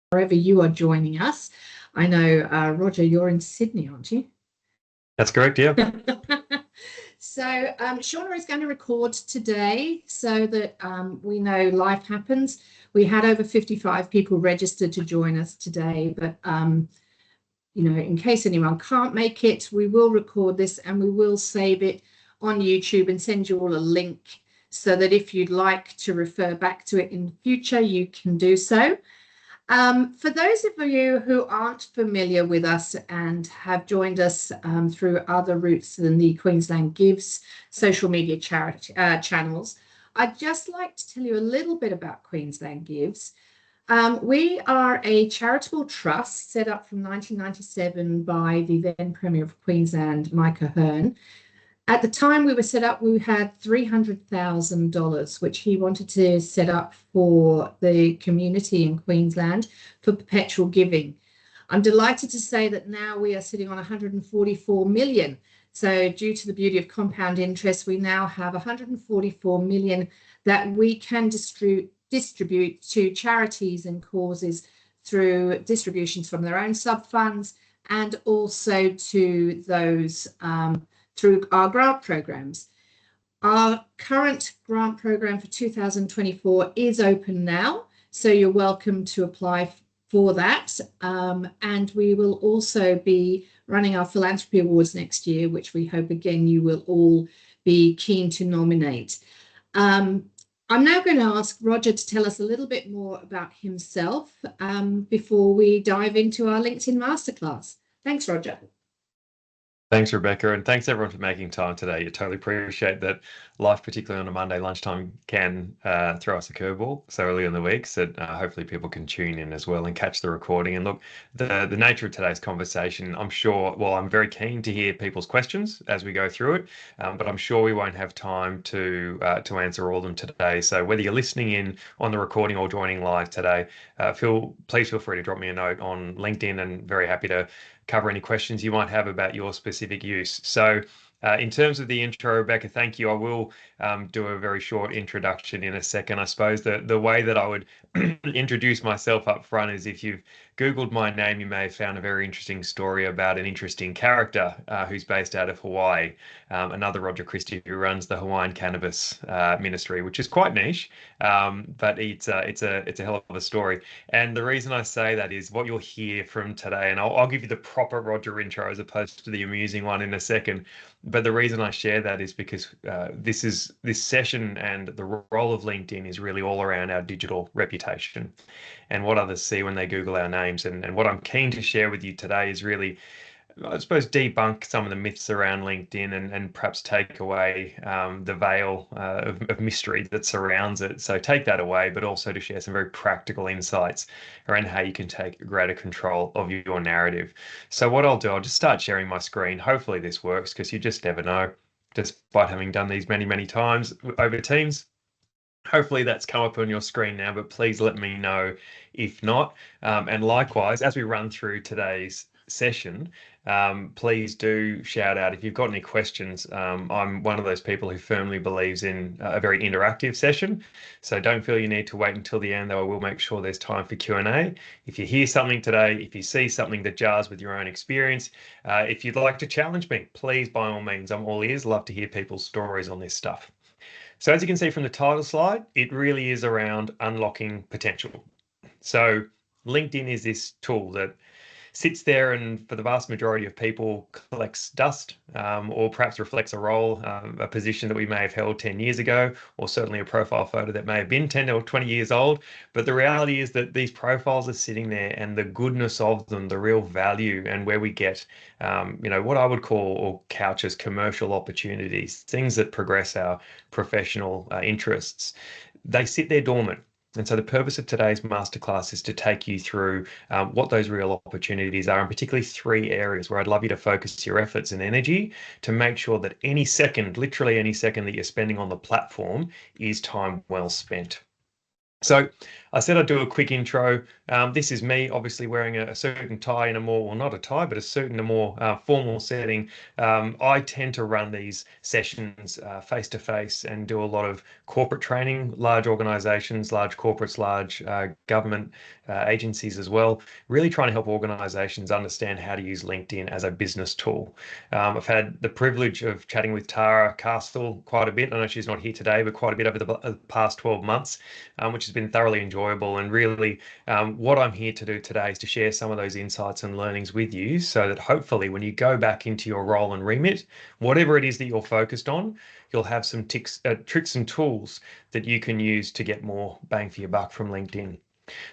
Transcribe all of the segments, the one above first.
wherever you are joining us. I know, Roger, you're in Sydney, aren't you? That's correct, yeah. So Shauna is going to record today so that we know life happens. We had over 55 people registered to join us today, but in case anyone can't make it, we will record this and we will save it on YouTube and send you all a link so that if you'd like to refer back to it in the future, you can do so. For those of you who aren't familiar with us and have joined us through other routes than the Queensland Gives social media channels, I'd just like to tell you a little bit about Queensland Gives. We are a charitable trust set up from 1997 by the then Premier of Queensland, Mike Ahern. At the time we were set up, we had $300,000, which he wanted to set up for the community in Queensland for perpetual giving. I'm delighted to say that now we are sitting on 144 million. So due to the beauty of compound interest, we now have 144 million that we can distribute to charities and causes through distributions from their own sub-funds and also to those through our grant programs. Our current grant program for 2024 is open now, so you're welcome to apply for that. And we will also be running our philanthropy awards next year, which we hope again you will all be keen to nominate. I'm now going to ask Roger to tell us a little bit more about himself before we dive into our LinkedIn Masterclass. Thanks, Roger. Thanks, Rebecca, and thanks everyone for making time today. You totally appreciate that life, particularly on a Monday lunchtime, can throw us a curveball so early in the week. So hopefully people can tune in as well and catch the recording. And look, the nature of today's conversation, I'm very keen to hear people's questions as we go through it, but I'm sure we won't have time to answer all of them today. So whether you're listening in on the recording or joining live today, please feel free to drop me a note on LinkedIn, and very happy to cover any questions you might have about your specific use. So in terms of the intro, Rebecca, thank you. I will do a very short introduction in a second. I suppose the way that I would introduce myself up front is, if you've Googled my name, you may have found a very interesting story about an interesting character who's based out of Hawaii, another Roger Christie, who runs the Hawaiian Cannabis Ministry, which is quite niche, but it's a hell of a story. And the reason I say that is what you'll hear from today, and I'll give you the proper Roger intro as opposed to the amusing one in a second. But the reason I share that is because this session and the role of LinkedIn is really all around our digital reputation and what others see when they Google our names. And what I'm keen to share with you today is really, I suppose, debunk some of the myths around LinkedIn and perhaps take away the veil of mystery that surrounds it. So take that away, but also to share some very practical insights around how you can take greater control of your narrative. So what I'll do, I'll just start sharing my screen. Hopefully this works, because you just never know, despite having done these many, many times over Teams. Hopefully that's come up on your screen now, but please let me know if not. And likewise, as we run through today's session, please do shout out if you've got any questions. I'm one of those people who firmly believes in a very interactive session, so don't feel you need to wait until the end, though I will make sure there's time for Q&A. If you hear something today, if you see something that jars with your own experience, if you'd like to challenge me, please, by all means, I'm all ears. Love to hear people's stories on this stuff. So as you can see from the title slide, it really is around unlocking potential. So LinkedIn is this tool that sits there and, for the vast majority of people, collects dust, or perhaps reflects a role, a position that we may have held 10 years ago, or certainly a profile photo that may have been 10 or 20 years old. But the reality is that these profiles are sitting there, and the goodness of them, the real value, and where we get, what I would call or couch as commercial opportunities, things that progress our professional interests, they sit there dormant. And so the purpose of today's masterclass is to take you through what those real opportunities are, and particularly 3 areas where I'd love you to focus your efforts and energy to make sure that any second, literally any second that you're spending on the platform, is time well spent. So I said I'd do a quick intro. This is me, obviously wearing a suit and tie in a more, well, not a tie, but a suit in a more formal setting. I tend to run these sessions face to face and do a lot of corporate training, large organizations, large corporates, large government agencies as well, really trying to help organizations understand how to use LinkedIn as a business tool. I've had the privilege of chatting with Tara Castle quite a bit. I know she's not here today, but quite a bit over the past 12 months, which has been thoroughly enjoyable. And really, what I'm here to do today is to share some of those insights and learnings with you so that hopefully when you go back into your role and remit, whatever it is that you're focused on, you'll have some tricks and tools that you can use to get more bang for your buck from LinkedIn.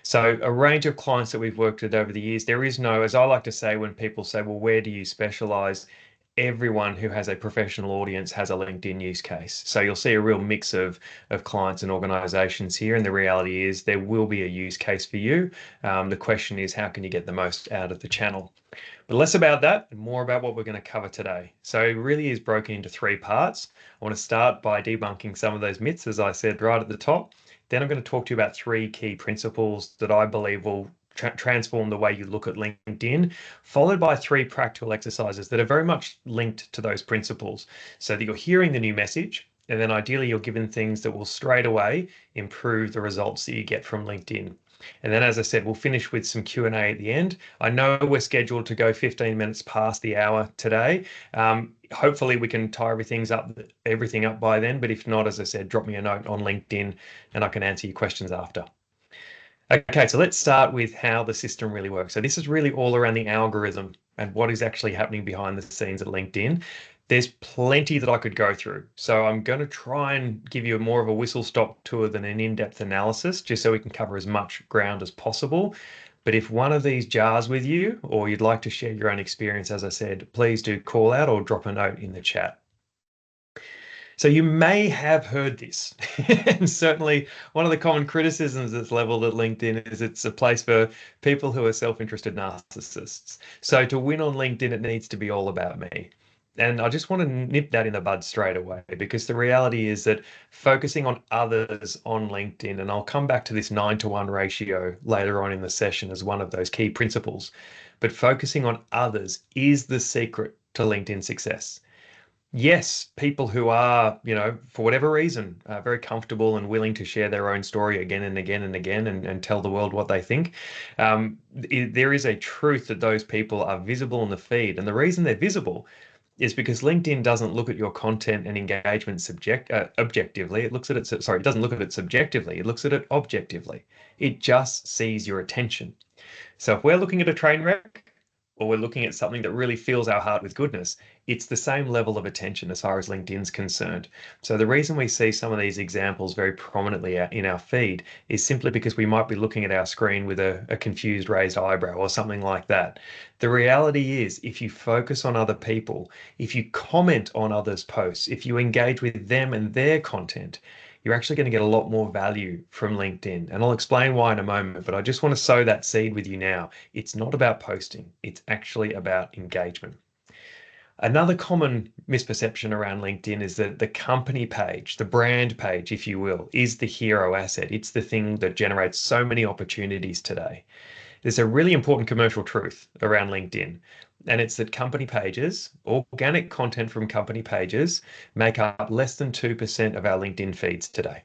So a range of clients that we've worked with over the years, there is no, as I like to say, when people say, well, where do you specialize? Everyone who has a professional audience has a LinkedIn use case. So you'll see a real mix of clients and organizations here. And the reality is there will be a use case for you. The question is, how can you get the most out of the channel? But less about that and more about what we're going to cover today. So it really is broken into three parts. I want to start by debunking some of those myths, as I said right at the top. Then I'm going to talk to you about three key principles that I believe will transform the way you look at LinkedIn, followed by three practical exercises that are very much linked to those principles so that you're hearing the new message, and then ideally you're given things that will straight away improve the results that you get from LinkedIn. And then, as I said, we'll finish with some Q&A at the end. I know we're scheduled to go 15 minutes past the hour today. Hopefully we can tie everything up by then. But if not, as I said, drop me a note on LinkedIn and I can answer your questions after. Okay, so let's start with how the system really works. So this is really all around the algorithm and what is actually happening behind the scenes at LinkedIn. There's plenty that I could go through. So I'm going to try and give you more of a whistle-stop tour than an in-depth analysis, just so we can cover as much ground as possible. But if one of these jars with you, or you'd like to share your own experience, as I said, please do call out or drop a note in the chat. So you may have heard this, and certainly one of the common criticisms that's leveled at LinkedIn is it's a place for people who are self-interested narcissists. So to win on LinkedIn, it needs to be all about me. And I just want to nip that in the bud straight away, because the reality is that focusing on others on LinkedIn, and I'll come back to this 9-to-1 ratio later on in the session as one of those key principles, but focusing on others is the secret to LinkedIn success. Yes, people who are, for whatever reason, very comfortable and willing to share their own story again and again and again and tell the world what they think. There is a truth that those people are visible in the feed. And the reason they're visible is because LinkedIn doesn't look at your content and engagement objectively. It doesn't look at it subjectively. It looks at it objectively. It just sees your attention. So if we're looking at a train wreck, or we're looking at something that really fills our heart with goodness, it's the same level of attention as far as LinkedIn's concerned. So the reason we see some of these examples very prominently in our feed is simply because we might be looking at our screen with a confused raised eyebrow or something like that. The reality is, if you focus on other people, if you comment on others' posts, if you engage with them and their content, you're actually going to get a lot more value from LinkedIn. And I'll explain why in a moment, but I just want to sow that seed with you now. It's not about posting. It's actually about engagement. Another common misperception around LinkedIn is that the company page, the brand page, if you will, is the hero asset. It's the thing that generates so many opportunities today. There's a really important commercial truth around LinkedIn, and it's that company pages, organic content from company pages, make up less than 2% of our LinkedIn feeds today.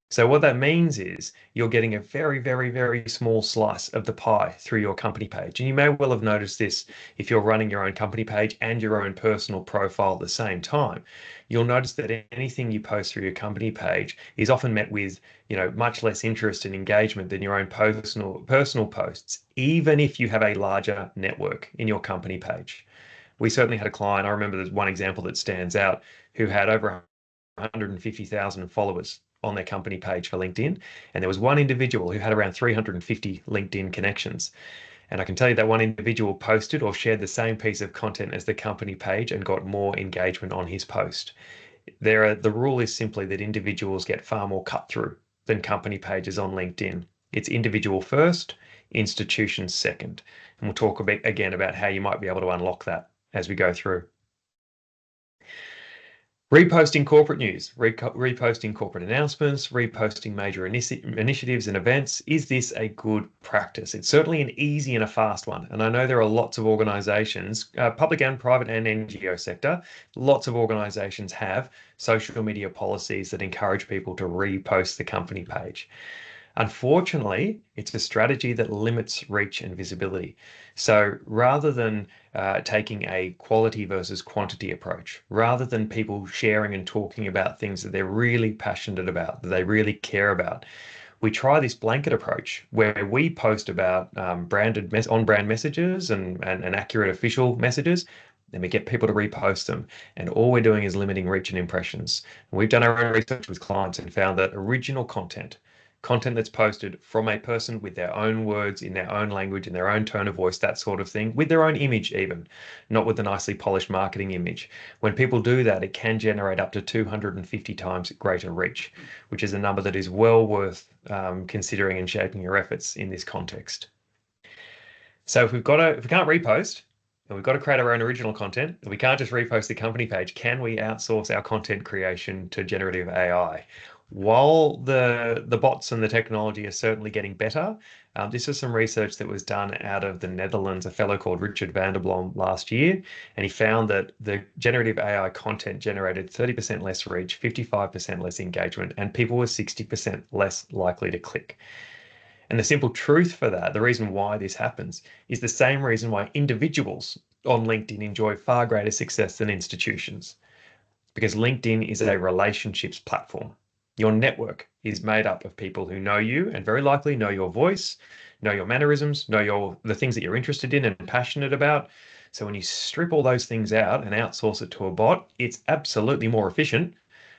So what that means is you're getting a very, very, very small slice of the pie through your company page. And you may well have noticed this if you're running your own company page and your own personal profile at the same time. You'll notice that anything you post through your company page is often met with, much less interest and engagement than your own personal posts, even if you have a larger network in your company page. We certainly had a client, I remember there's one example that stands out, who had over 150,000 followers on their company page for LinkedIn. And there was one individual who had around 350 LinkedIn connections. And I can tell you that one individual posted or shared the same piece of content as the company page and got more engagement on his post. The rule is simply that individuals get far more cut through than company pages on LinkedIn. It's individual first, institution second. And we'll talk again about how you might be able to unlock that as we go through. Reposting corporate news, reposting corporate announcements, reposting major initiatives and events. Is this a good practice? It's certainly an easy and a fast one. And I know there are lots of organizations, public and private and NGO sector, lots of organizations have social media policies that encourage people to repost the company page. Unfortunately, it's a strategy that limits reach and visibility. So rather than taking a quality versus quantity approach, rather than people sharing and talking about things that they're really passionate about, that they really care about, we try this blanket approach where we post about on-brand messages and accurate official messages. Then we get people to repost them. And all we're doing is limiting reach and impressions. And we've done our own research with clients and found that original content that's posted from a person with their own words, in their own language, in their own tone of voice, that sort of thing, with their own image even, not with the nicely polished marketing image. When people do that, it can generate up to 250 times greater reach, which is a number that is well worth considering and shaping your efforts in this context. So if we can't repost, and we've got to create our own original content, and we can't just repost the company page, can we outsource our content creation to generative AI? While the bots and the technology are certainly getting better, this is some research that was done out of the Netherlands, a fellow called Richard van der Blom last year, and he found that the generative AI content generated 30% less reach, 55% less engagement, and people were 60% less likely to click. And the simple truth for that, the reason why this happens, is the same reason why individuals on LinkedIn enjoy far greater success than institutions. Because LinkedIn is a relationships platform. Your network is made up of people who know you and very likely know your voice, know your mannerisms, know the things that you're interested in and passionate about. So when you strip all those things out and outsource it to a bot, it's absolutely more efficient,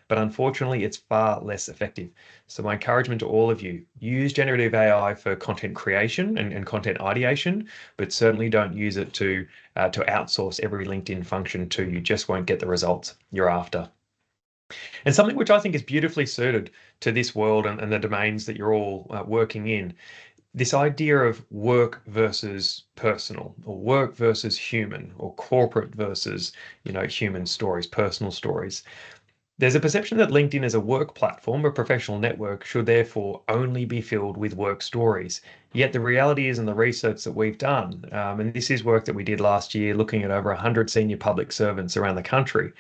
but unfortunately it's far less effective. So my encouragement to all of you, use generative AI for content creation and content ideation, but certainly don't use it to outsource every LinkedIn function to you. Just won't get the results you're after. And something which I think is beautifully suited to this world and the domains that you're all working in, this idea of work versus personal, or work versus human, or corporate versus, human stories, personal stories. There's a perception that LinkedIn as a work platform, a professional network, should therefore only be filled with work stories. Yet the reality is, in the research that we've done, and this is work that we did last year looking at over 100 senior public servants around the country,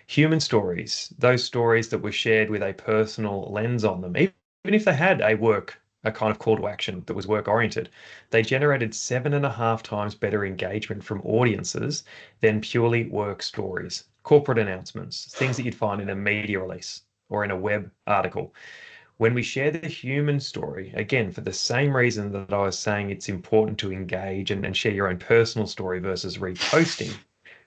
human stories, those stories that were shared with a personal lens on them, even if they had a kind of call to action that was work oriented, they generated 7.5 times better engagement from audiences than purely work stories, corporate announcements, things that you'd find in a media release or in a web article. When we share the human story, again, for the same reason that I was saying it's important to engage and share your own personal story versus reposting,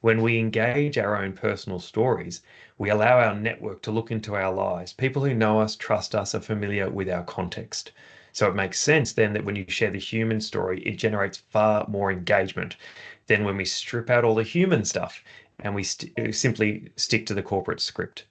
when we engage our own personal stories, we allow our network to look into our lives. People who know us, trust us, are familiar with our context. So it makes sense then that when you share the human story, it generates far more engagement than when we strip out all the human stuff and we simply stick to the corporate script.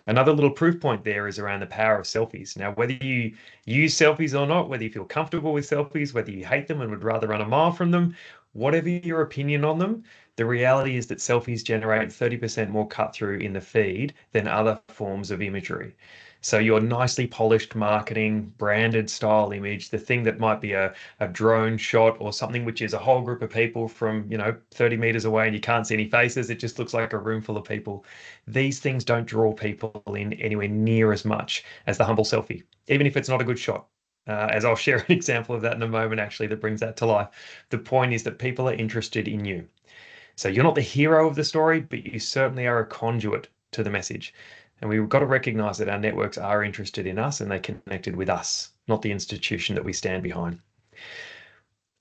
Another little proof point there is around the power of selfies. Now, whether you use selfies or not, whether you feel comfortable with selfies, whether you hate them and would rather run a mile from them, whatever your opinion on them, the reality is that selfies generate 30% more cut through in the feed than other forms of imagery. So your nicely polished marketing, branded style image, the thing that might be a drone shot or something which is a whole group of people from, 30 meters away and you can't see any faces, it just looks like a room full of people. These things don't draw people in anywhere near as much as the humble selfie, even if it's not a good shot. As I'll share an example of that in a moment, actually, that brings that to life. The point is that people are interested in you. So you're not the hero of the story, but you certainly are a conduit to the message. And we've got to recognize that our networks are interested in us and they're connected with us, not the institution that we stand behind.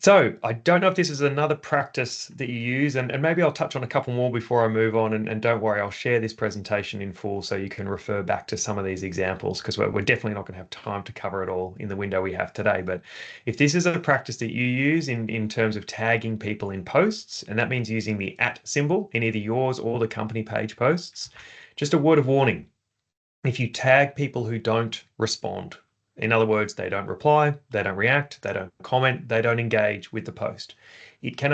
So I don't know if this is another practice that you use, and maybe I'll touch on a couple more before I move on. And don't worry, I'll share this presentation in full so you can refer back to some of these examples, because we're definitely not going to have time to cover it all in the window we have today. But if this is a practice that you use in terms of tagging people in posts, and that means using the @ symbol in either yours or the company page posts, just a word of warning. If you tag people who don't respond, in other words, they don't reply, they don't react, they don't comment, they don't engage with the post, it can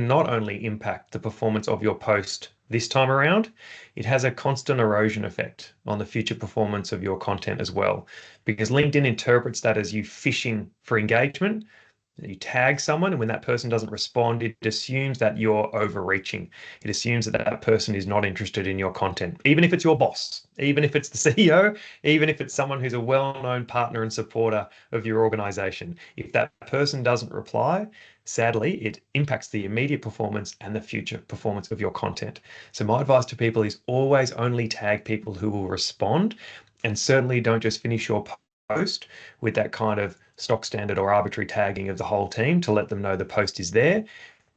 not only impact the performance of your post this time around, it has a constant erosion effect on the future performance of your content as well, because LinkedIn interprets that as you fishing for engagement. You tag someone, and when that person doesn't respond, it assumes that you're overreaching. It assumes that that person is not interested in your content, even if it's your boss, even if it's the CEO, even if it's someone who's a well-known partner and supporter of your organization. If that person doesn't reply, sadly, it impacts the immediate performance and the future performance of your content. So my advice to people is always only tag people who will respond, and certainly don't just finish your post with that kind of stock standard or arbitrary tagging of the whole team to let them know the post is there.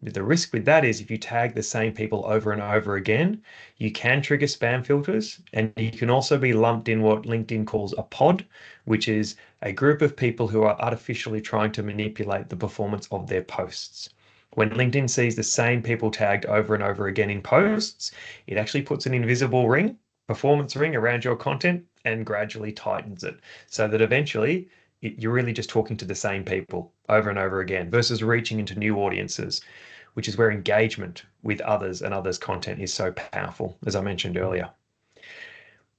The risk with that is if you tag the same people over and over again, you can trigger spam filters, and you can also be lumped in what LinkedIn calls a pod, which is a group of people who are artificially trying to manipulate the performance of their posts. When LinkedIn sees the same people tagged over and over again in posts, it actually puts an invisible ring, performance ring around your content and gradually tightens it so that eventually you're really just talking to the same people over and over again versus reaching into new audiences, which is where engagement with others and others' content is so powerful, as I mentioned earlier.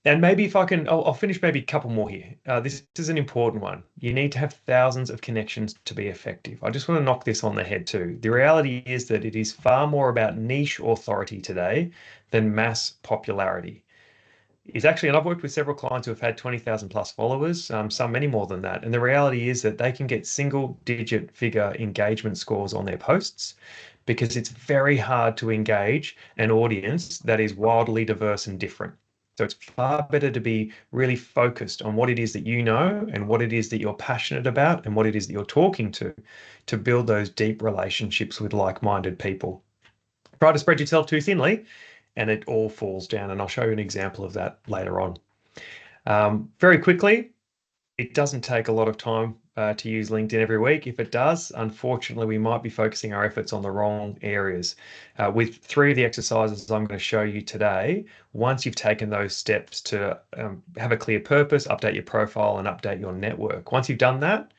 And maybe if I can, I'll finish maybe a couple more here. This is an important one. You need to have thousands of connections to be effective. I just want to knock this on the head too. The reality is that it is far more about niche authority today than mass popularity. Is actually, and I've worked with several clients who have had 20,000 plus followers, some many more than that. And the reality is that they can get single digit figure engagement scores on their posts because it's very hard to engage an audience that is wildly diverse and different. So it's far better to be really focused on what it is that you know and what it is that you're passionate about and what it is that you're talking to build those deep relationships with like-minded people. Try to spread yourself too thinly, and it all falls down. And I'll show you an example of that later on. Very quickly, it doesn't take a lot of time to use LinkedIn every week. If it does, unfortunately, we might be focusing our efforts on the wrong areas. With 3 of the exercises I'm going to show you today, once you've taken those steps to have a clear purpose, update your profile, and update your network, once you've done that,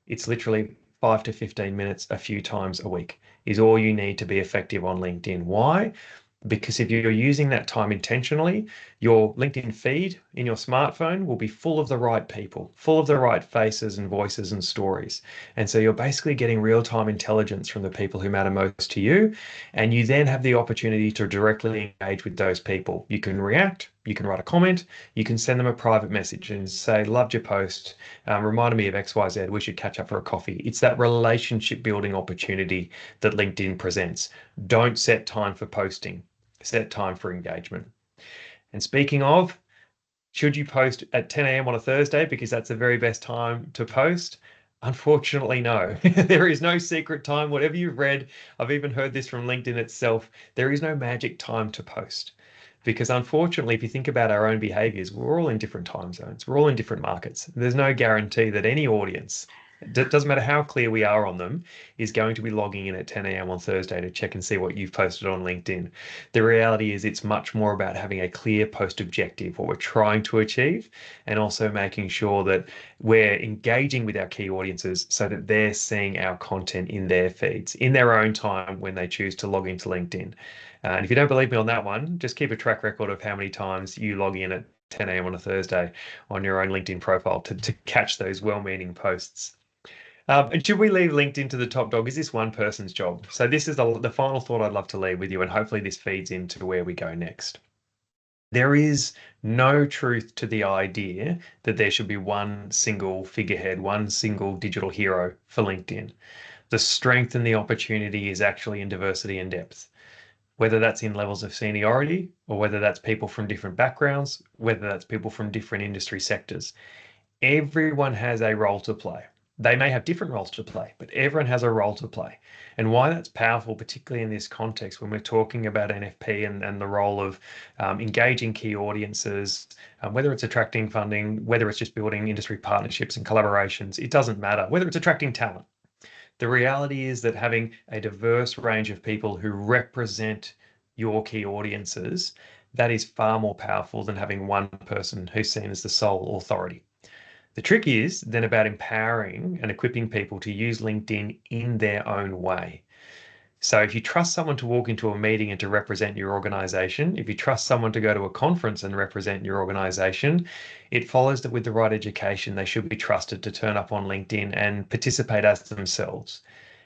it's literally 5 to 15 minutes a few times a week is all you need to be effective on LinkedIn. Why? Because if you're using that time intentionally, your LinkedIn feed in your smartphone will be full of the right people, full of the right faces and voices and stories. And so you're basically getting real-time intelligence from the people who matter most to you. And you then have the opportunity to directly engage with those people. You can react, you can write a comment, you can send them a private message and say, loved your post, reminded me of XYZ, we should catch up for a coffee. It's that relationship building opportunity that LinkedIn presents. Don't set time for posting. Set time for engagement. And speaking of, should you post at 10 a.m. on a Thursday because that's the very best time to post? Unfortunately, no. There is no secret time. Whatever you've read, I've even heard this from LinkedIn itself, there is no magic time to post. Because unfortunately, if you think about our own behaviors, we're all in different time zones. We're all in different markets. There's no guarantee that any audience, it doesn't matter how clear we are on them, is going to be logging in at 10 a.m. on Thursday to check and see what you've posted on LinkedIn. The reality is it's much more about having a clear post objective, what we're trying to achieve, and also making sure that we're engaging with our key audiences so that they're seeing our content in their feeds, in their own time when they choose to log into LinkedIn. And if you don't believe me on that one, just keep a track record of how many times you log in at 10 a.m. on a Thursday on your own LinkedIn profile to catch those well-meaning posts. And should we leave LinkedIn to the top dog? Is this one person's job? So this is the final thought I'd love to leave with you, and hopefully this feeds into where we go next. There is no truth to the idea that there should be one single figurehead, one single digital hero for LinkedIn. The strength and the opportunity is actually in diversity and depth, whether that's in levels of seniority or whether that's people from different backgrounds, whether that's people from different industry sectors. Everyone has a role to play. They may have different roles to play, but everyone has a role to play. And why that's powerful, particularly in this context, when we're talking about NFP and the role of engaging key audiences, whether it's attracting funding, whether it's just building industry partnerships and collaborations, it doesn't matter. Whether it's attracting talent. The reality is that having a diverse range of people who represent your key audiences, that is far more powerful than having one person who's seen as the sole authority. The trick is then about empowering and equipping people to use LinkedIn in their own way. So if you trust someone to walk into a meeting and to represent your organization, if you trust someone to go to a conference and represent your organization, it follows that with the right education, they should be trusted to turn up on LinkedIn and participate as themselves.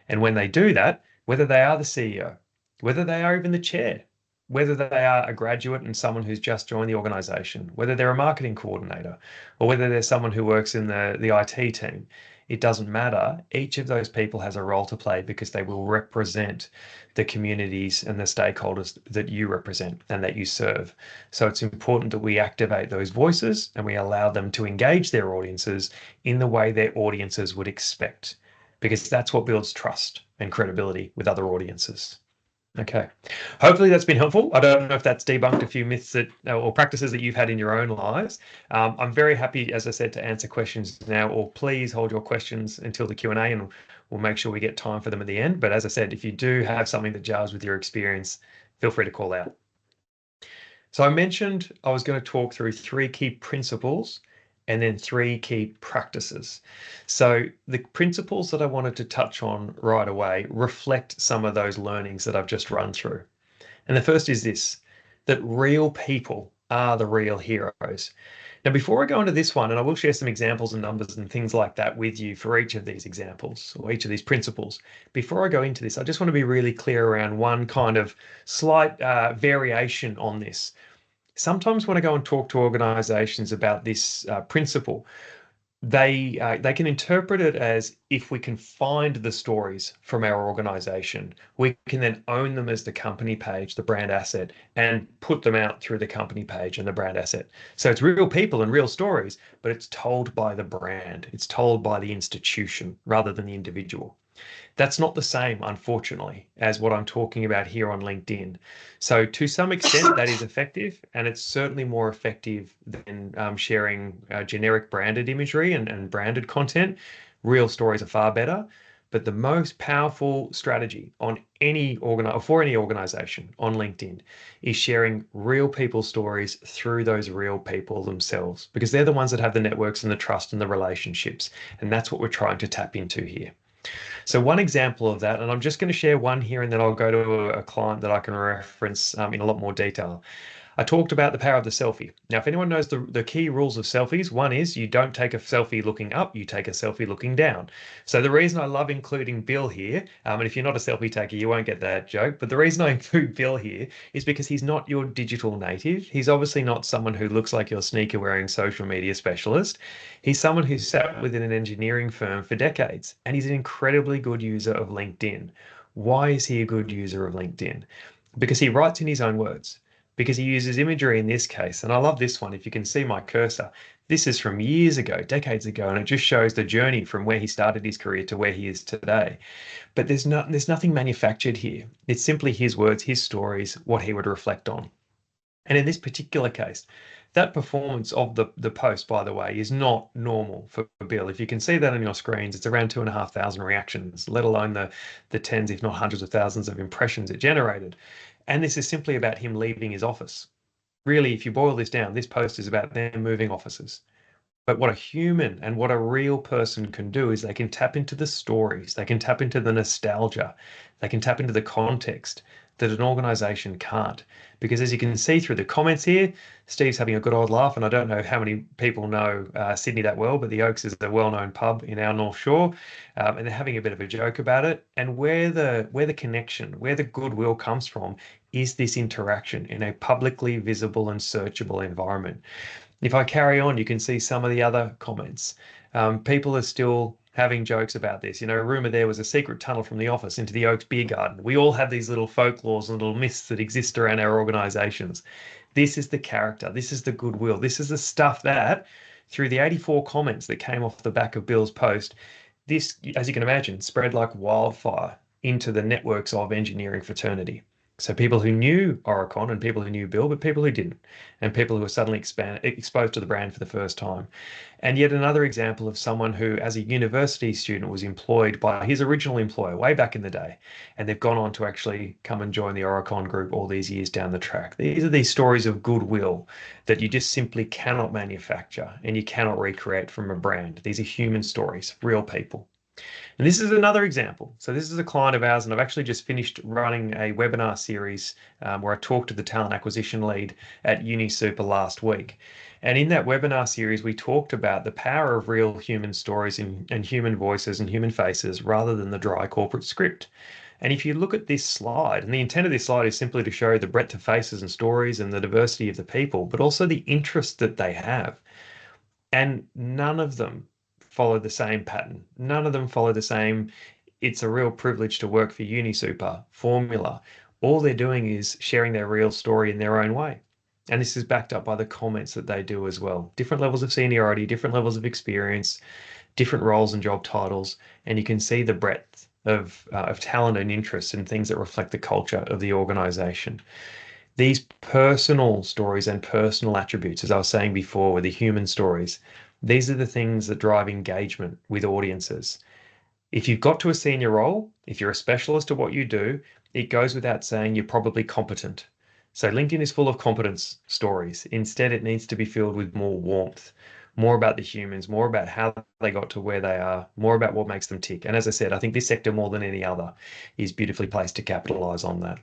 And when they do that, whether they are the CEO, whether they are even the chair, whether they are a graduate and someone who's just joined the organization, whether they're a marketing coordinator, or whether they're someone who works in the IT team, it doesn't matter. Each of those people has a role to play because they will represent the communities and the stakeholders that you represent and that you serve. So it's important that we activate those voices and we allow them to engage their audiences in the way their audiences would expect, because that's what builds trust and credibility with other audiences. Okay. Hopefully that's been helpful. I don't know if that's debunked a few myths that or practices that you've had in your own lives. I'm very happy, as I said, to answer questions now, or please hold your questions until the Q&A and we'll make sure we get time for them at the end. But as I said, if you do have something that jars with your experience, feel free to call out. So I mentioned I was going to talk through 3 key principles and then 3 key practices. So the principles that I wanted to touch on right away reflect some of those learnings that I've just run through. And the first is this, that real people are the real heroes. Now, before I go into this one, and I will share some examples and numbers and things like that with you for each of these examples or each of these principles, before I go into this, I just want to be really clear around one kind of slight variation on this. Sometimes when I go and talk to organizations about this principle, they can interpret it as, if we can find the stories from our organization, we can then own them as the company page, the brand asset, and put them out through the company page and the brand asset. So it's real people and real stories, but it's told by the brand. It's told by the institution rather than the individual. That's not the same, unfortunately, as what I'm talking about here on LinkedIn. So to some extent, that is effective, and it's certainly more effective than sharing generic branded imagery and branded content. Real stories are far better. But the most powerful strategy on for any organization on LinkedIn is sharing real people stories through those real people themselves, because they're the ones that have the networks and the trust and the relationships. And that's what we're trying to tap into here. So one example of that, and I'm just going to share one here and then I'll go to a client that I can reference in a lot more detail. I talked about the power of the selfie. Now, if anyone knows the key rules of selfies, one is you don't take a selfie looking up, you take a selfie looking down. So the reason I love including Bill here, and if you're not a selfie taker, you won't get that joke, but the reason I include Bill here is because he's not your digital native. He's obviously not someone who looks like your sneaker wearing social media specialist. He's someone who's sat within an engineering firm for decades, and he's an incredibly good user of LinkedIn. Why is he a good user of LinkedIn? Because he writes in his own words, because he uses imagery in this case. And I love this one. If you can see my cursor, this is from years ago, decades ago, and it just shows the journey from where he started his career to where he is today. But there's nothing manufactured here. It's simply his words, his stories, what he would reflect on. And in this particular case, that performance of the post, by the way, is not normal for Bill. If you can see that on your screens, it's around 2,500 reactions, let alone the tens, if not hundreds of thousands of impressions it generated. And this is simply about him leaving his office. Really, if you boil this down, this post is about them moving offices. But what a human and what a real person can do is they can tap into the stories, they can tap into the nostalgia, they can tap into the context that an organization can't. Because as you can see through the comments here, Steve's having a good old laugh, and I don't know how many people know Sydney that well, but the Oaks is a well-known pub in our North Shore, and they're having a bit of a joke about it. And where the connection, where the goodwill comes from, is this interaction in a publicly visible and searchable environment. If I carry on, you can see some of the other comments. People are still having jokes about this. Rumor there was a secret tunnel from the office into the Oaks beer garden. We all have these little folklores and little myths that exist around our organizations. This is the character. This is the goodwill. This is the stuff that, through the 84 comments that came off the back of Bill's post, this, as you can imagine, spread like wildfire into the networks of engineering fraternity. So people who knew Oricon and people who knew Bill, but people who didn't, and people who were suddenly exposed to the brand for the first time. And yet another example of someone who, as a university student, was employed by his original employer way back in the day, and they've gone on to actually come and join the Oricon group all these years down the track. These are these stories of goodwill that you just simply cannot manufacture and you cannot recreate from a brand. These are human stories, real people. And this is another example. So this is a client of ours, and I've actually just finished running a webinar series where I talked to the talent acquisition lead at UniSuper last week. And in that webinar series, we talked about the power of real human stories and human voices and human faces rather than the dry corporate script. And if you look at this slide, and the intent of this slide is simply to show the breadth of faces and stories and the diversity of the people, but also the interest that they have. And none of them follow the same pattern. None of them follow the same, it's a real privilege to work for UniSuper formula. All they're doing is sharing their real story in their own way. And this is backed up by the comments that they do as well. Different levels of seniority, different levels of experience, different roles and job titles. And you can see the breadth of talent and interest in things that reflect the culture of the organization. These personal stories and personal attributes, as I was saying before, with the human stories, these are the things that drive engagement with audiences. If you've got to a senior role, if you're a specialist at what you do, it goes without saying you're probably competent. So LinkedIn is full of competence stories. Instead, it needs to be filled with more warmth, more about the humans, more about how they got to where they are, more about what makes them tick. And as I said, I think this sector more than any other is beautifully placed to capitalize on that.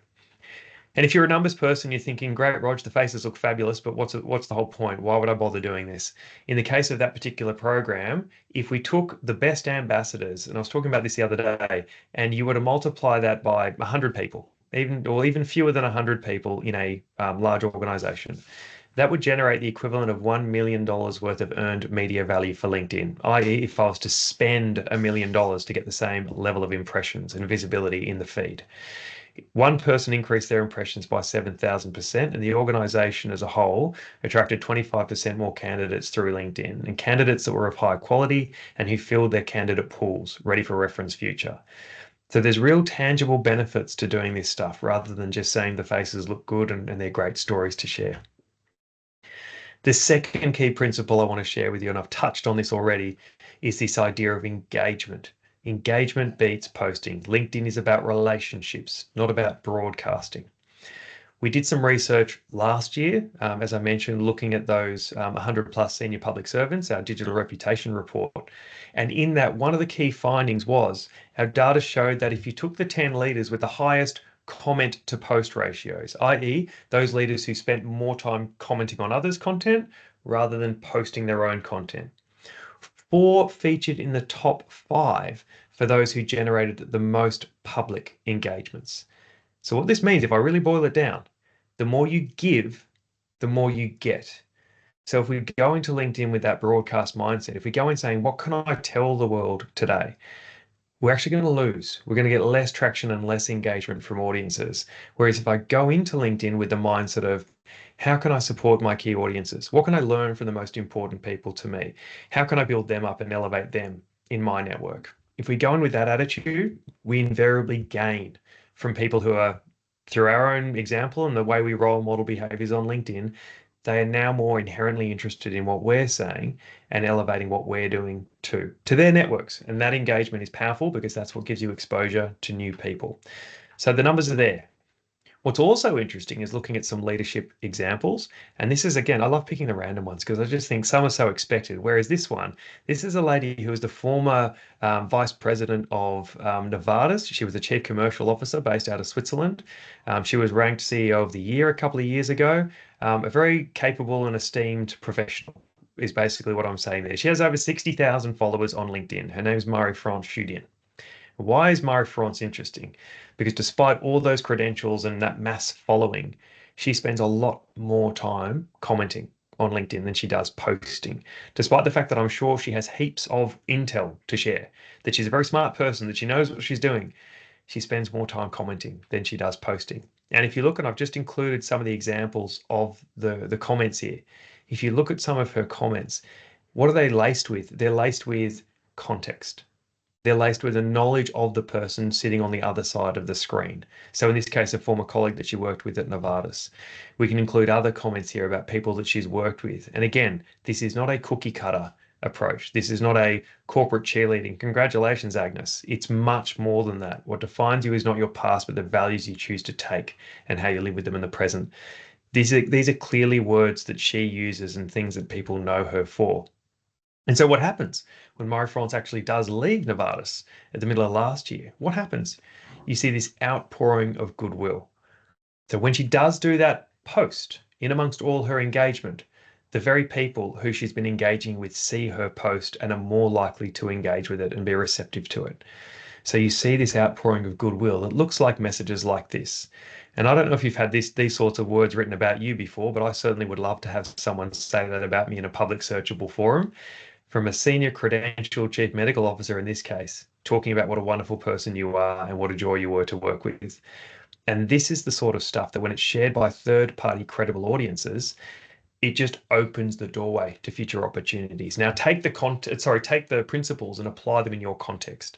And if you're a numbers person, you're thinking, great, Rog, the faces look fabulous, but what's the whole point? Why would I bother doing this? In the case of that particular program, if we took the best ambassadors, and I was talking about this the other day, and you were to multiply that by 100 people, even fewer than 100 people in a large organization, that would generate the equivalent of $1 million worth of earned media value for LinkedIn, i.e., if I was to spend $1 million to get the same level of impressions and visibility in the feed. One person increased their impressions by 7,000%, and the organization as a whole attracted 25% more candidates through LinkedIn, and candidates that were of high quality and who filled their candidate pools ready for reference future. So there's real tangible benefits to doing this stuff rather than just saying the faces look good and they're great stories to share. The second key principle I want to share with you, and I've touched on this already, is this idea of engagement. Engagement beats posting. LinkedIn is about relationships, not about broadcasting. We did some research last year, as I mentioned, looking at those 100 plus senior public servants, our digital reputation report. And in that, one of the key findings was our data showed that if you took the 10 leaders with the highest comment to post ratios, i.e., those leaders who spent more time commenting on others' content rather than posting their own content, 4 featured in the top 5 for those who generated the most public engagements. So what this means, if I really boil it down, the more you give, the more you get. So if we go into LinkedIn with that broadcast mindset, if we go in saying, what can I tell the world today? We're actually going to lose. We're going to get less traction and less engagement from audiences. Whereas if I go into LinkedIn with the mindset of, how can I support my key audiences? What can I learn from the most important people to me? How can I build them up and elevate them in my network? If we go in with that attitude, we invariably gain from people who are, through our own example and the way we role model behaviors on LinkedIn, they are now more inherently interested in what we're saying and elevating what we're doing to their networks. And that engagement is powerful because that's what gives you exposure to new people. So the numbers are there. What's also interesting is looking at some leadership examples. And this is, again, I love picking the random ones because I just think some are so expected. Whereas this one, this is a lady who was the former vice president of Novartis. She was the chief commercial officer based out of Switzerland. She was ranked CEO of the year a couple of years ago. A very capable and esteemed professional is basically what I'm saying there. She has over 60,000 followers on LinkedIn. Her name is Marie-France Chudien. Why is Marie-France interesting? Because despite all those credentials and that mass following, she spends a lot more time commenting on LinkedIn than she does posting. Despite the fact that I'm sure she has heaps of intel to share, that she's a very smart person, that she knows what she's doing, she spends more time commenting than she does posting. And if you look, and I've just included some of the examples of the comments here, if you look at some of her comments, what are they laced with? They're laced with context. They're laced with a knowledge of the person sitting on the other side of the screen. So in this case, a former colleague that she worked with at Novartis. We can include other comments here about people that she's worked with. And again, this is not a cookie cutter approach. This is not a corporate cheerleading. Congratulations, Agnes. It's much more than that. What defines you is not your past, but the values you choose to take and how you live with them in the present. These are clearly words that she uses and things that people know her for. And so what happens when Marie-France actually does leave Novartis at the middle of last year? What happens? You see this outpouring of goodwill. So when she does do that post, in amongst all her engagement, the very people who she's been engaging with see her post and are more likely to engage with it and be receptive to it. So you see this outpouring of goodwill. It looks like messages like this. And I don't know if you've had these sorts of words written about you before, but I certainly would love to have someone say that about me in a public searchable forum, from a senior credentialed chief medical officer in this case, talking about what a wonderful person you are and what a joy you were to work with. And this is the sort of stuff that when it's shared by third-party credible audiences, it just opens the doorway to future opportunities. Now take the principles and apply them in your context.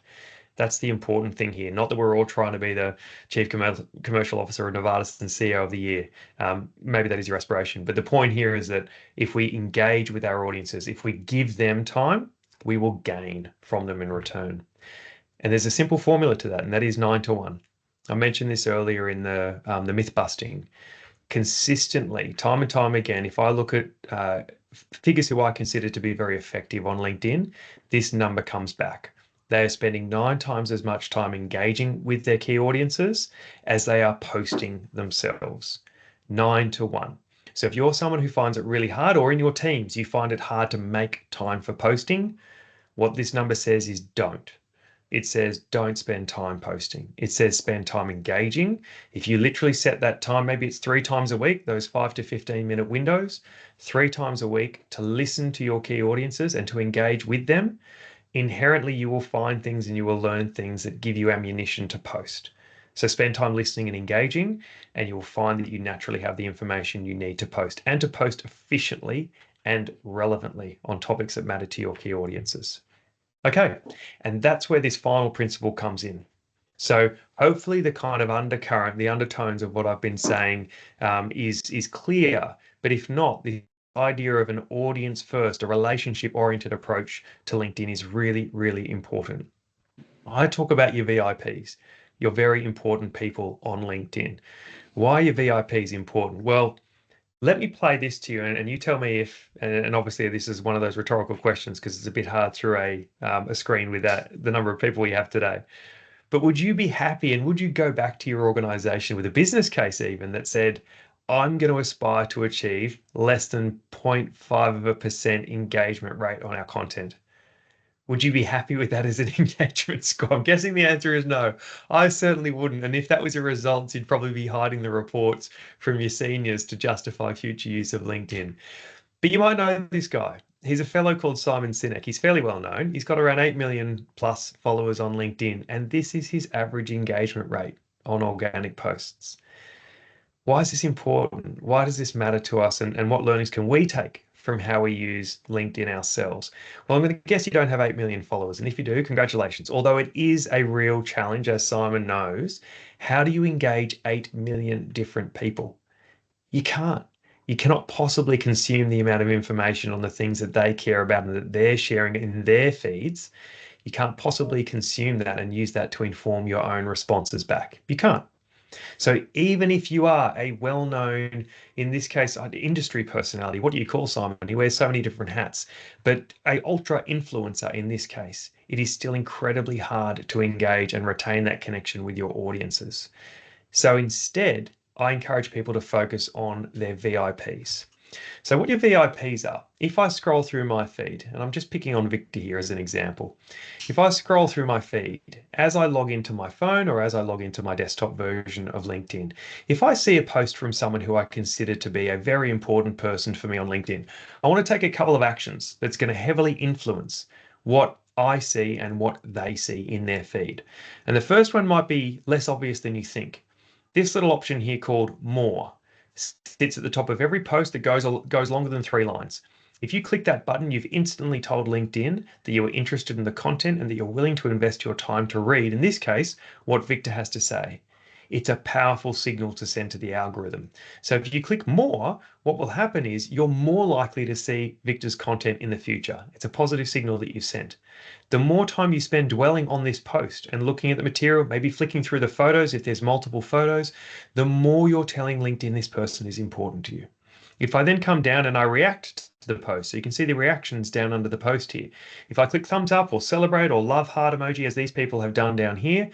That's the important thing here. Not that we're all trying to be the chief commercial officer of Novartis and CEO of the year. Maybe that is your aspiration. But the point here is that if we engage with our audiences, if we give them time, we will gain from them in return. And there's a simple formula to that, and that is 9-to-1. I mentioned this earlier in the myth busting. Consistently, time and time again, if I look at figures who I consider to be very effective on LinkedIn, this number comes back. They are spending 9 times as much time engaging with their key audiences as they are posting themselves. 9-to-1. So if you're someone who finds it really hard, or in your teams, you find it hard to make time for posting, what this number says is don't. It says don't spend time posting. It says spend time engaging. If you literally set that time, maybe it's 3 times a week, those 5 to 15-minute windows, 3 times a week to listen to your key audiences and to engage with them, inherently you will find things and you will learn things that give you ammunition to post. So spend time listening and engaging, and you will find that you naturally have the information you need to post, and to post efficiently and relevantly on topics that matter to your key audiences. Okay, and that's where this final principle comes in. So hopefully the kind of undercurrent, the undertones of what I've been saying is clear. But if not, the idea of an audience first, a relationship oriented approach to LinkedIn is really, really important. I talk about your VIPs, your very important people on LinkedIn. Why are your VIPs important? Well, let me play this to you, and you tell me if, and obviously this is one of those rhetorical questions because it's a bit hard through a screen with the number of people we have today. But would you be happy, and would you go back to your organization with a business case even that said, I'm going to aspire to achieve less than 0.5% engagement rate on our content? Would you be happy with that as an engagement score? I'm guessing the answer is no. I certainly wouldn't. And if that was a result, you'd probably be hiding the reports from your seniors to justify future use of LinkedIn. But you might know this guy. He's a fellow called Simon Sinek. He's fairly well known. He's got around 8 million plus followers on LinkedIn, and this is his average engagement rate on organic posts. Why is this important? Why does this matter to us? And what learnings can we take from how we use LinkedIn ourselves? Well, I'm going to guess you don't have 8 million followers. And if you do, congratulations. Although it is a real challenge, as Simon knows, how do you engage 8 million different people? You can't. You cannot possibly consume the amount of information on the things that they care about and that they're sharing in their feeds. You can't possibly consume that and use that to inform your own responses back. You can't. So even if you are a well-known, in this case, industry personality, what do you call Simon? He wears so many different hats, but a ultra influencer in this case, it is still incredibly hard to engage and retain that connection with your audiences. So instead, I encourage people to focus on their VIPs. So what your VIPs are, if I scroll through my feed, and I'm just picking on Victor here as an example, if I scroll through my feed, as I log into my phone or as I log into my desktop version of LinkedIn, if I see a post from someone who I consider to be a very important person for me on LinkedIn, I want to take a couple of actions that's going to heavily influence what I see and what they see in their feed. And the first one might be less obvious than you think. This little option here called More sits at the top of every post that goes longer than 3 lines. If you click that button, you've instantly told LinkedIn that you are interested in the content and that you're willing to invest your time to read, in this case, what Victor has to say. It's a powerful signal to send to the algorithm. So if you click more, what will happen is you're more likely to see Victor's content in the future. It's a positive signal that you've sent. The more time you spend dwelling on this post and looking at the material, maybe flicking through the photos if there's multiple photos, the more you're telling LinkedIn this person is important to you. If I then come down and I react to the post. So you can see the reactions down under the post here. If I click thumbs up or celebrate or love heart emoji, as these people have done down here,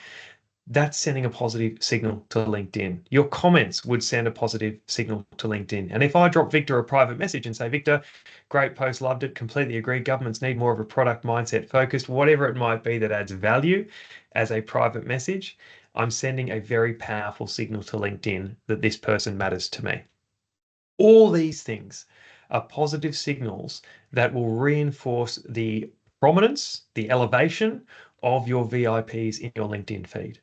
that's sending a positive signal to LinkedIn. Your comments would send a positive signal to LinkedIn. And if I drop Victor a private message and say, Victor, great post, loved it, completely agree, governments need more of a product mindset focused, whatever it might be that adds value as a private message, I'm sending a very powerful signal to LinkedIn that this person matters to me. All these things are positive signals that will reinforce the prominence, the elevation of your VIPs in your LinkedIn feed.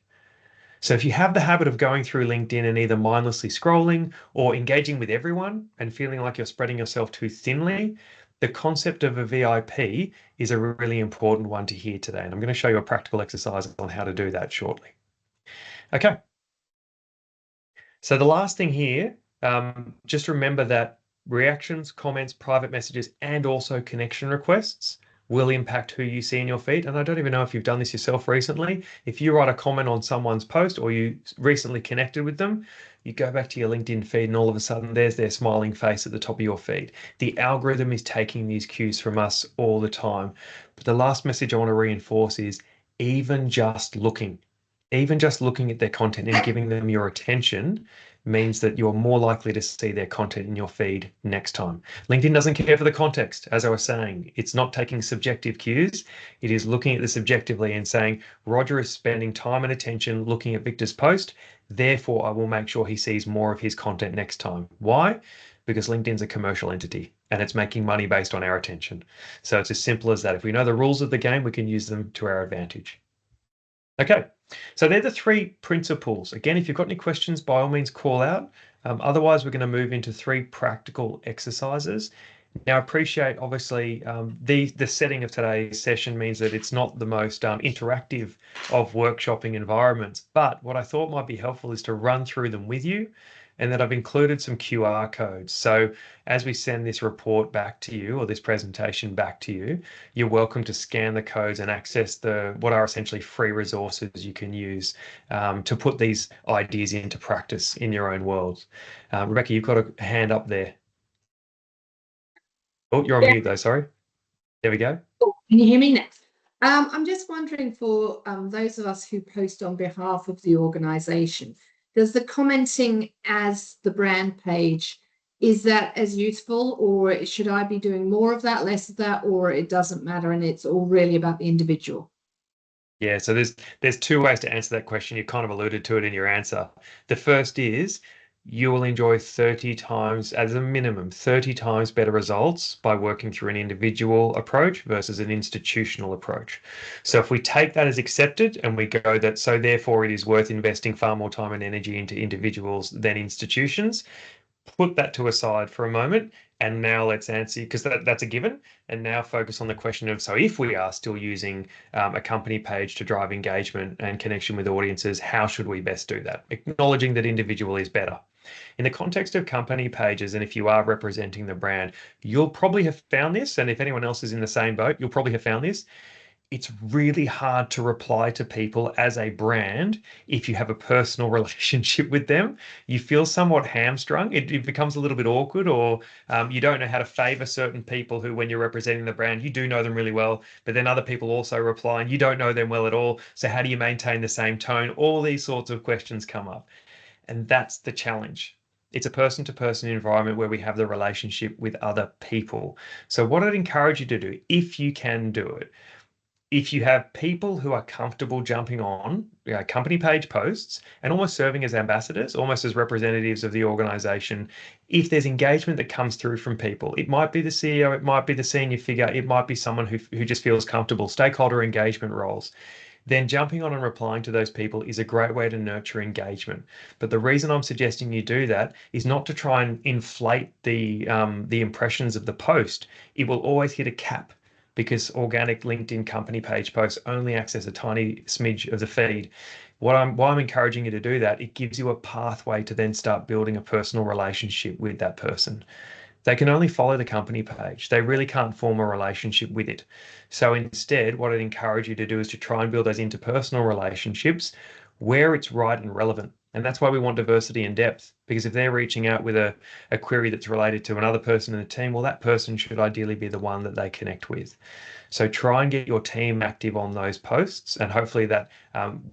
So if you have the habit of going through LinkedIn and either mindlessly scrolling or engaging with everyone and feeling like you're spreading yourself too thinly, the concept of a VIP is a really important one to hear today. And I'm going to show you a practical exercise on how to do that shortly. Okay. So the last thing here, just remember that reactions, comments, private messages, and also connection requests will impact who you see in your feed. And I don't even know if you've done this yourself recently. If you write a comment on someone's post or you recently connected with them, you go back to your LinkedIn feed and all of a sudden there's their smiling face at the top of your feed. The algorithm is taking these cues from us all the time. But the last message I want to reinforce is even just looking at their content and giving them your attention means that you're more likely to see their content in your feed next time. LinkedIn doesn't care for the context. As I was saying, it's not taking subjective cues. It is looking at this objectively and saying, Roger is spending time and attention looking at Victor's post. Therefore, I will make sure he sees more of his content next time. Why? Because LinkedIn's a commercial entity and it's making money based on our attention. So it's as simple as that. If we know the rules of the game, we can use them to our advantage. Okay, so they're the three principles. Again, if you've got any questions, by all means, call out. Otherwise, we're going to move into three practical exercises. Now, I appreciate, obviously, the setting of today's session means that it's not the most interactive of workshopping environments, but what I thought might be helpful is to run through them with you, and that I've included some QR codes. So as we send this report back to you or this presentation back to you, you're welcome to scan the codes and access what are essentially free resources you can use to put these ideas into practice in your own world. Rebecca, you've got a hand up there. Oh, you're on mute though, sorry. There we go. Oh, can you hear me next? I'm just wondering for those of us who post on behalf of the organization, does the commenting as the brand page, is that as useful, or should I be doing more of that, less of that, or it doesn't matter and it's all really about the individual? Yeah, so there's two ways to answer that question. You kind of alluded to it in your answer. The first is you will enjoy 30 times, as a minimum, 30 times better results by working through an individual approach versus an institutional approach. So if we take that as accepted and we go that, so therefore it is worth investing far more time and energy into individuals than institutions, put that to a side for a moment. And now let's answer, because that's a given. And now focus on the question of, so if we are still using a company page to drive engagement and connection with audiences, how should we best do that? Acknowledging that individual is better. In the context of company pages, and if you are representing the brand, you'll probably have found this. And if anyone else is in the same boat, you'll probably have found this. It's really hard to reply to people as a brand if you have a personal relationship with them. You feel somewhat hamstrung. It becomes a little bit awkward, or you don't know how to favor certain people who, when you're representing the brand, you do know them really well, but then other people also reply and you don't know them well at all. So how do you maintain the same tone? All these sorts of questions come up. And that's the challenge. It's a person-to-person environment where we have the relationship with other people. So what I'd encourage you to do, if you can do it, if you have people who are comfortable jumping on company page posts and almost serving as ambassadors, almost as representatives of the organization, if there's engagement that comes through from people, it might be the CEO, it might be the senior figure, it might be someone who just feels comfortable, stakeholder engagement roles, then jumping on and replying to those people is a great way to nurture engagement. But the reason I'm suggesting you do that is not to try and inflate the impressions of the post. It will always hit a cap, because organic LinkedIn company page posts only access a tiny smidge of the feed. Why I'm encouraging you to do that, it gives you a pathway to then start building a personal relationship with that person. They can only follow the company page. They really can't form a relationship with it. So instead, what I'd encourage you to do is to try and build those interpersonal relationships where it's right and relevant. And that's why we want diversity and depth, because if they're reaching out with a query that's related to another person in the team, well, that person should ideally be the one that they connect with. So try and get your team active on those posts, and hopefully that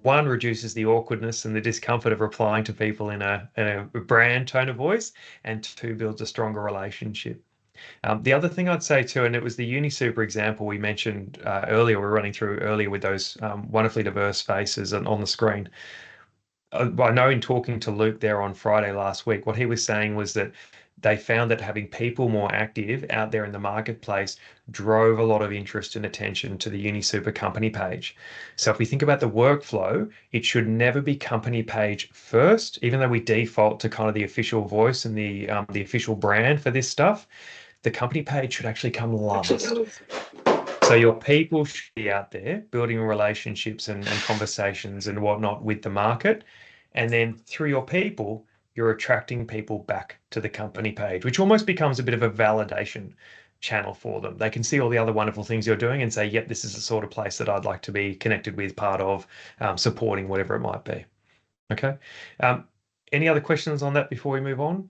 one, reduces the awkwardness and the discomfort of replying to people in a brand tone of voice, and two, builds a stronger relationship. The other thing I'd say too, and it was the UniSuper example we mentioned earlier, we were running through earlier with those wonderfully diverse faces on the screen. I know in talking to Luke there on Friday last week, what he was saying was that they found that having people more active out there in the marketplace drove a lot of interest and attention to the UniSuper company page. So if we think about the workflow, it should never be company page first, even though we default to kind of the official voice and the official brand for this stuff. The company page should actually come last. So your people should be out there building relationships and conversations and whatnot with the market. And then through your people, you're attracting people back to the company page, which almost becomes a bit of a validation channel for them. They can see all the other wonderful things you're doing and say, yep, this is the sort of place that I'd like to be connected with, part of, supporting, whatever it might be. Okay. Any other questions on that before we move on?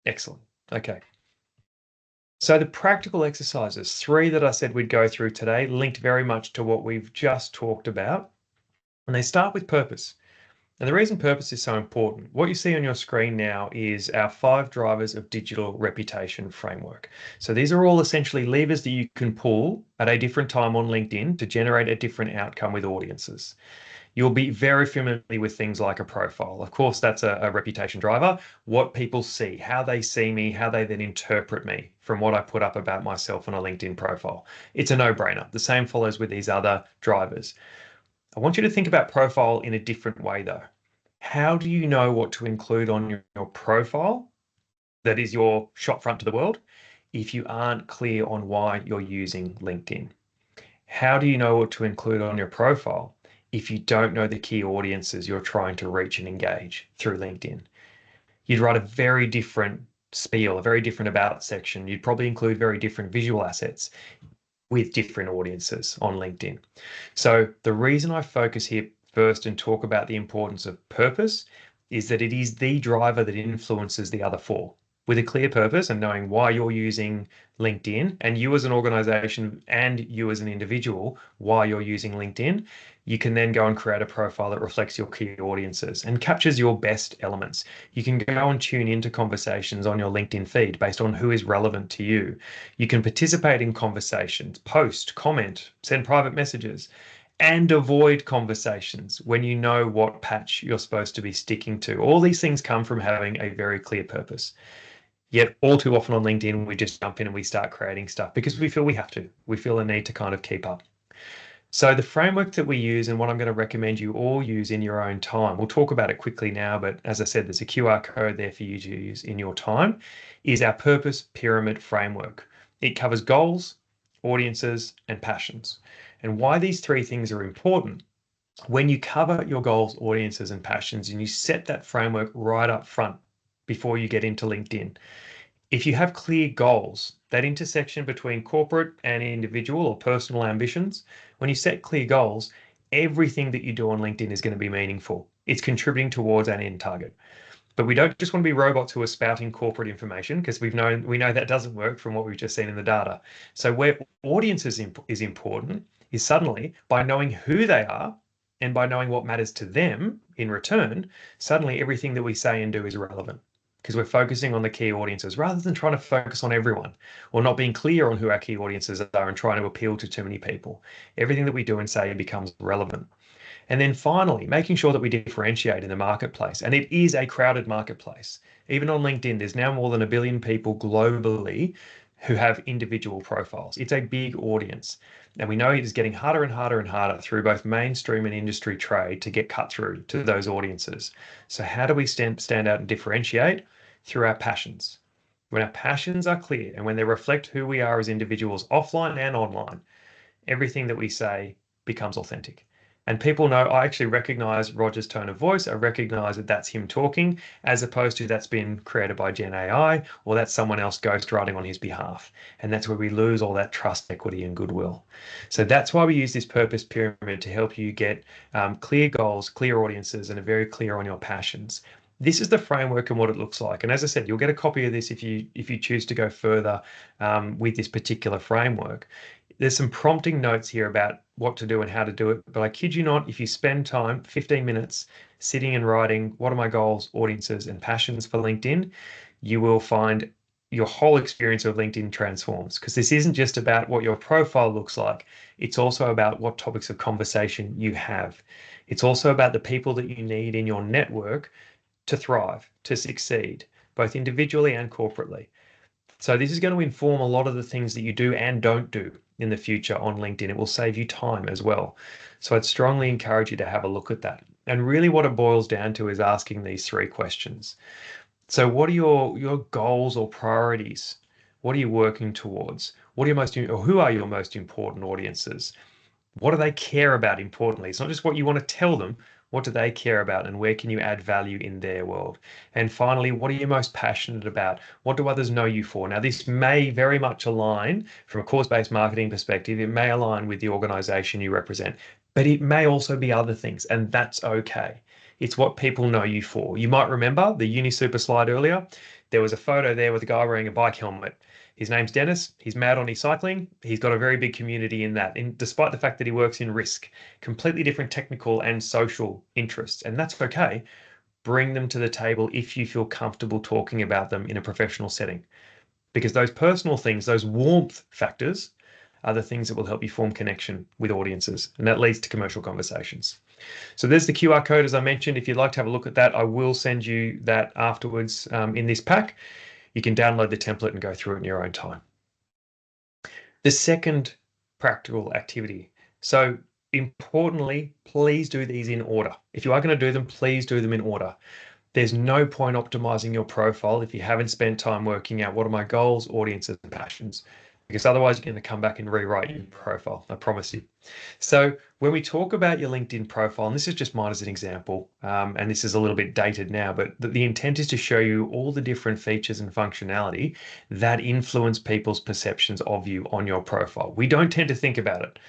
Excellent. Okay. So the practical exercises, 3 that I said we'd go through today, linked very much to what we've just talked about. And they start with purpose. And the reason purpose is so important, what you see on your screen now is our 5 drivers of digital reputation framework. So these are all essentially levers that you can pull at a different time on LinkedIn to generate a different outcome with audiences. You'll be very familiar with things like a profile. Of course, that's a reputation driver. What people see, how they see me, how they then interpret me from what I put up about myself on a LinkedIn profile. It's a no-brainer. The same follows with these other drivers. I want you to think about profile in a different way, though. How do you know what to include on your profile that is your shop front to the world if you aren't clear on why you're using LinkedIn? How do you know what to include on your profile if you don't know the key audiences you're trying to reach and engage through LinkedIn? You'd write a very different spiel, a very different about section. You'd probably include very different visual assets with different audiences on LinkedIn. So the reason I focus here first and talk about the importance of purpose is that it is the driver that influences the other 4. With a clear purpose and knowing why you're using LinkedIn, and you as an organization and you as an individual, why you're using LinkedIn, you can then go and create a profile that reflects your key audiences and captures your best elements. You can go and tune into conversations on your LinkedIn feed based on who is relevant to you. You can participate in conversations, post, comment, send private messages, and avoid conversations when you know what patch you're supposed to be sticking to. All these things come from having a very clear purpose. Yet all too often on LinkedIn, we just jump in and we start creating stuff because we feel we have to. We feel a need to kind of keep up. So the framework that we use and what I'm going to recommend you all use in your own time, we'll talk about it quickly now, but as I said, there's a QR code there for you to use in your time, is our purpose pyramid framework. It covers goals, audiences, and passions. And why these 3 things are important: when you cover your goals, audiences, and passions, and you set that framework right up front before you get into LinkedIn, if you have clear goals, that intersection between corporate and individual or personal ambitions, when you set clear goals, everything that you do on LinkedIn is going to be meaningful. It's contributing towards an end target. But we don't just want to be robots who are spouting corporate information, because we know that doesn't work from what we've just seen in the data. So where audience is important is suddenly by knowing who they are and by knowing what matters to them in return, suddenly everything that we say and do is relevant, because we're focusing on the key audiences rather than trying to focus on everyone or not being clear on who our key audiences are and trying to appeal to too many people. Everything that we do and say becomes relevant. And then finally, making sure that we differentiate in the marketplace. And it is a crowded marketplace. Even on LinkedIn, there's now more than 1 billion people globally who have individual profiles. It's a big audience. And we know it is getting harder and harder and harder through both mainstream and industry trade to get cut through to those audiences. So how do we stand out and differentiate? Through our passions. When our passions are clear and when they reflect who we are as individuals offline and online, everything that we say becomes authentic. And people know I actually recognize Roger's tone of voice. I recognize that that's him talking, as opposed to that's been created by Gen AI or that's someone else ghostwriting on his behalf. And that's where we lose all that trust, equity, and goodwill. So that's why we use this purpose pyramid to help you get clear goals, clear audiences, and are very clear on your passions. This is the framework and what it looks like. And as I said, you'll get a copy of this if you choose to go further with this particular framework. There's some prompting notes here about what to do and how to do it. But I kid you not, if you spend time, 15 minutes, sitting and writing, what are my goals, audiences, and passions for LinkedIn, you will find your whole experience of LinkedIn transforms, because this isn't just about what your profile looks like. It's also about what topics of conversation you have. It's also about the people that you need in your network to thrive, to succeed, both individually and corporately. So this is going to inform a lot of the things that you do and don't do in the future on LinkedIn. It will save you time as well. So I'd strongly encourage you to have a look at that. And really what it boils down to is asking these three questions. So what are your goals or priorities? What are you working towards? What are your most, or who are your most important audiences? What do they care about importantly? It's not just what you want to tell them. What do they care about, and where can you add value in their world? And finally, what are you most passionate about? What do others know you for? Now, this may very much align from a cause-based marketing perspective. It may align with the organization you represent, but it may also be other things, and that's okay. It's what people know you for. You might remember the UniSuper slide earlier. There was a photo there with a guy wearing a bike helmet. His name's Dennis. He's mad on his cycling. He's got a very big community in that, despite the fact that he works in risk, completely different technical and social interests. And that's okay. Bring them to the table if you feel comfortable talking about them in a professional setting, because those personal things, those warmth factors, are the things that will help you form connection with audiences. And that leads to commercial conversations. So there's the QR code, as I mentioned. If you'd like to have a look at that, I will send you that afterwards in this pack. You can download the template and go through it in your own time. The second practical activity. So importantly, please do these in order. If you are going to do them, please do them in order. There's no point optimizing your profile if you haven't spent time working out what are my goals, audiences, and passions, because otherwise you're going to come back and rewrite your profile, I promise you. So when we talk about your LinkedIn profile, and this is just mine as an example, and this is a little bit dated now, but the intent is to show you all the different features and functionality that influence people's perceptions of you on your profile. We don't tend to think about it,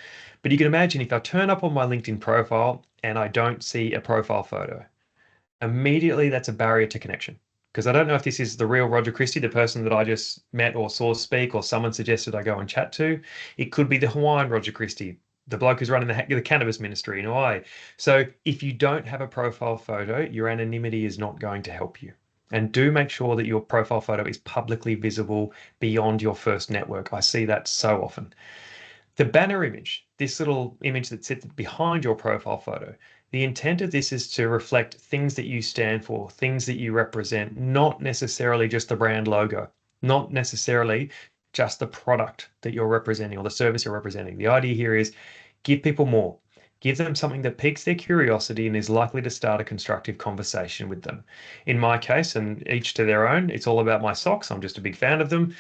but you can imagine if I turn up on my LinkedIn profile and I don't see a profile photo, immediately that's a barrier to connection. Because I don't know if this is the real Roger Christie, the person that I just met or saw speak, or someone suggested I go and chat to. It could be the Hawaiian Roger Christie, the bloke who's running the cannabis ministry in Hawaii. So if you don't have a profile photo, your anonymity is not going to help you. And do make sure that your profile photo is publicly visible beyond your first network. I see that so often. The banner image, this little image that sits behind your profile photo, the intent of this is to reflect things that you stand for, things that you represent, not necessarily just the brand logo, not necessarily just the product that you're representing or the service you're representing. The idea here is give people more. Give them something that piques their curiosity and is likely to start a constructive conversation with them. In my case, and each to their own, it's all about my socks. I'm just a big fan of them.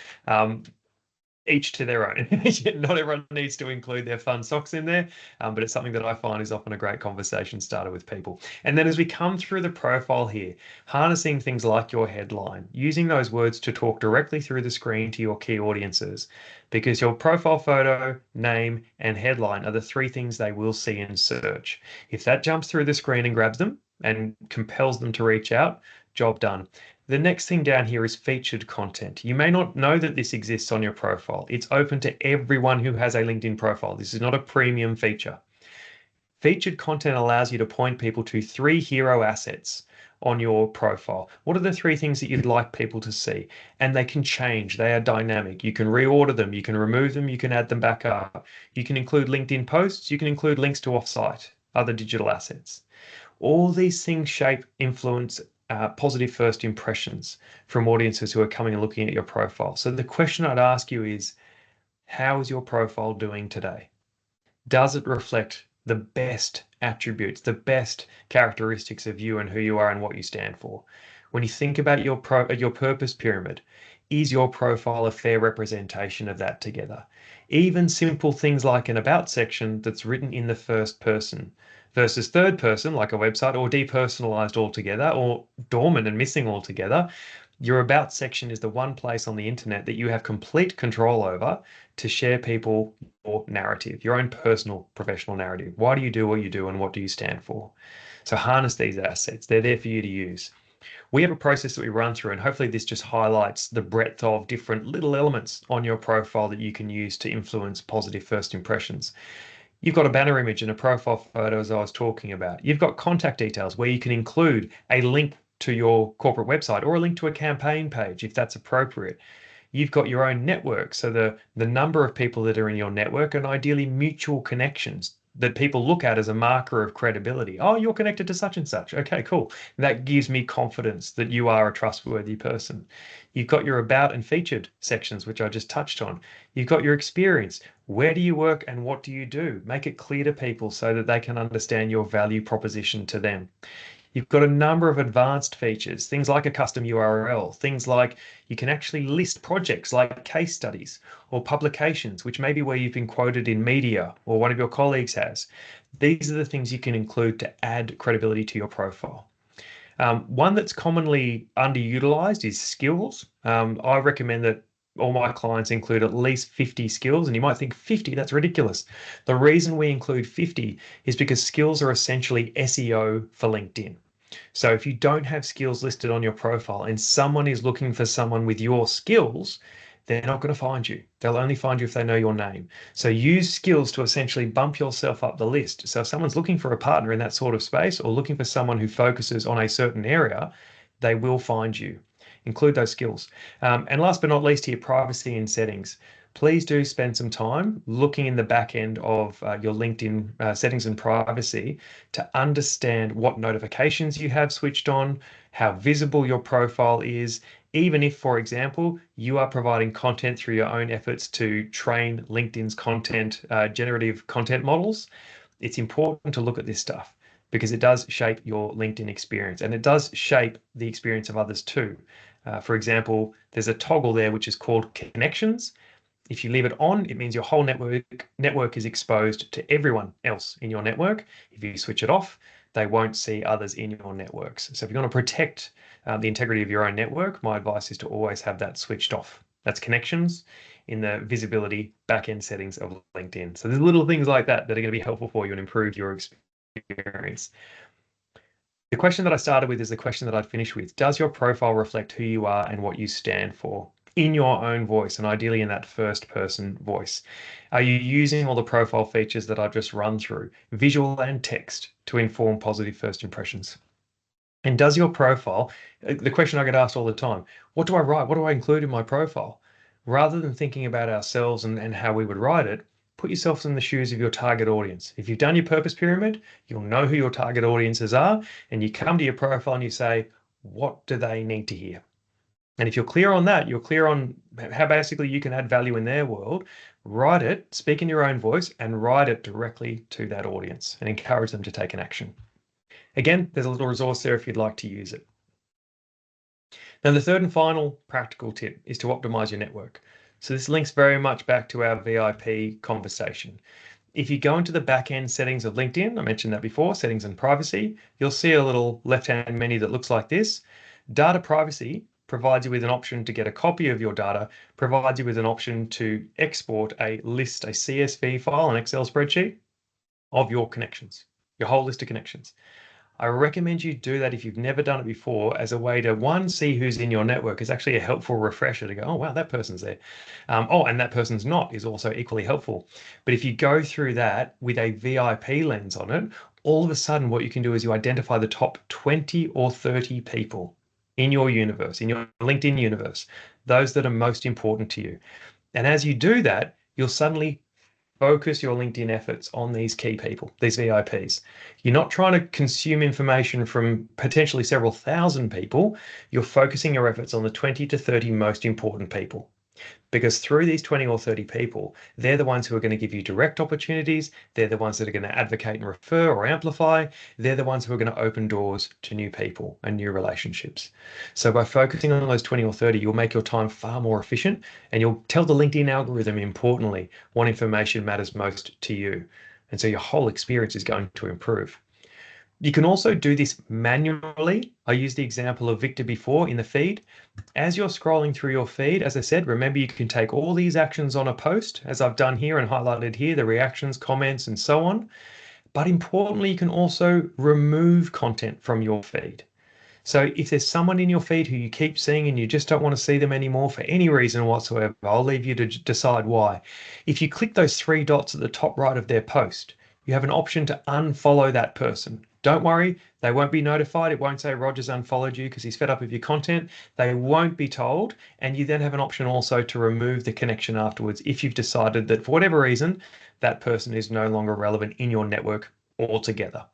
Each to their own. Not everyone needs to include their fun socks in there, but it's something that I find is often a great conversation starter with people. And then as we come through the profile here, harnessing things like your headline, using those words to talk directly through the screen to your key audiences, because your profile photo, name, and headline are the three things they will see in search. If that jumps through the screen and grabs them and compels them to reach out, job done. The next thing down here is featured content. You may not know that this exists on your profile. It's open to everyone who has a LinkedIn profile. This is not a premium feature. Featured content allows you to point people to 3 hero assets on your profile. What are the 3 things that you'd like people to see? And they can change. They are dynamic. You can reorder them. You can remove them. You can add them back up. You can include LinkedIn posts. You can include links to offsite, other digital assets. All these things shape, influence, positive first impressions from audiences who are coming and looking at your profile. So the question I'd ask you is, how is your profile doing today? Does it reflect the best attributes, the best characteristics of you and who you are and what you stand for? When you think about your purpose pyramid, is your profile a fair representation of that together? Even simple things like an about section that's written in the first person versus third person, like a website, or depersonalized altogether, or dormant and missing altogether. Your about section is the one place on the internet that you have complete control over to share people your narrative, your own personal professional narrative. Why do you do what you do and what do you stand for? So harness these assets. They're there for you to use. We have a process that we run through, and hopefully this just highlights the breadth of different little elements on your profile that you can use to influence positive first impressions. You've got a banner image and a profile photo, as I was talking about. You've got contact details where you can include a link to your corporate website or a link to a campaign page if that's appropriate. You've got your own network, so the number of people that are in your network and ideally mutual connections that people look at as a marker of credibility. Oh, you're connected to such and such. Okay, cool. That gives me confidence that you are a trustworthy person. You've got your about and featured sections, which I just touched on. You've got your experience. Where do you work and what do you do? Make it clear to people so that they can understand your value proposition to them. You've got a number of advanced features, things like a custom URL, things like you can actually list projects like case studies or publications, which may be where you've been quoted in media or one of your colleagues has. These are the things you can include to add credibility to your profile. One that's commonly underutilized is skills. I recommend that all my clients include at least 50 skills, and you might think 50, that's ridiculous. The reason we include 50 is because skills are essentially SEO for LinkedIn. So if you don't have skills listed on your profile and someone is looking for someone with your skills, they're not going to find you. They'll only find you if they know your name. So use skills to essentially bump yourself up the list. So if someone's looking for a partner in that sort of space or looking for someone who focuses on a certain area, they will find you. Include those skills. And last but not least here, privacy and settings. Please do spend some time looking in the back end of your LinkedIn settings and privacy to understand what notifications you have switched on, how visible your profile is, even if, for example, you are providing content through your own efforts to train LinkedIn's content, generative content models. It's important to look at this stuff because it does shape your LinkedIn experience and it does shape the experience of others too. For example, there's a toggle there which is called connections. If you leave it on, it means your whole network is exposed to everyone else in your network. If you switch it off, they won't see others in your networks. So if you're going to protect the integrity of your own network, my advice is to always have that switched off. That's connections in the visibility backend settings of LinkedIn. So there's little things like that that are going to be helpful for you and improve your experience. The question that I started with is the question that I'd finish with. Does your profile reflect who you are and what you stand for in your own voice, and ideally in that first person voice? Are you using all the profile features that I've just run through, visual and text, to inform positive first impressions? And does your profile, the question I get asked all the time, what do I write? What do I include in my profile? Rather than thinking about ourselves and how we would write it, put yourself in the shoes of your target audience. If you've done your purpose pyramid, you'll know who your target audiences are, and you come to your profile and you say, what do they need to hear? And if you're clear on that, you're clear on how basically you can add value in their world, write it, speak in your own voice, and write it directly to that audience and encourage them to take an action. Again, there's a little resource there if you'd like to use it. Now, the third and final practical tip is to optimize your network. So this links very much back to our VIP conversation. If you go into the back-end settings of LinkedIn, I mentioned that before, settings and privacy, you'll see a little left-hand menu that looks like this. Data privacy provides you with an option to get a copy of your data, provides you with an option to export a list, a CSV file, an Excel spreadsheet of your connections, your whole list of connections. I recommend you do that if you've never done it before as a way to, one, see who's in your network. Is actually a helpful refresher to go, oh, wow, that person's there. Oh, and that person's not is also equally helpful. But if you go through that with a VIP lens on it, all of a sudden what you can do is you identify the top 20 or 30 people in your universe, in your LinkedIn universe, those that are most important to you. And as you do that, you'll suddenly focus your LinkedIn efforts on these key people, these VIPs. You're not trying to consume information from potentially several thousand people. You're focusing your efforts on the 20 to 30 most important people. Because through these 20 or 30 people, they're the ones who are going to give you direct opportunities. They're the ones that are going to advocate and refer or amplify. They're the ones who are going to open doors to new people and new relationships. So by focusing on those 20 or 30, you'll make your time far more efficient and you'll tell the LinkedIn algorithm, importantly, what information matters most to you. And so your whole experience is going to improve. You can also do this manually. I used the example of Victor before in the feed. As you're scrolling through your feed, as I said, remember you can take all these actions on a post, as I've done here and highlighted here, the reactions, comments, and so on. But importantly, you can also remove content from your feed. So if there's someone in your feed who you keep seeing and you just don't want to see them anymore for any reason whatsoever, I'll leave you to decide why. If you click those three dots at the top right of their post, you have an option to unfollow that person. Don't worry, they won't be notified. It won't say Roger's unfollowed you because he's fed up with your content. They won't be told. And you then have an option also to remove the connection afterwards if you've decided that for whatever reason, that person is no longer relevant in your network altogether.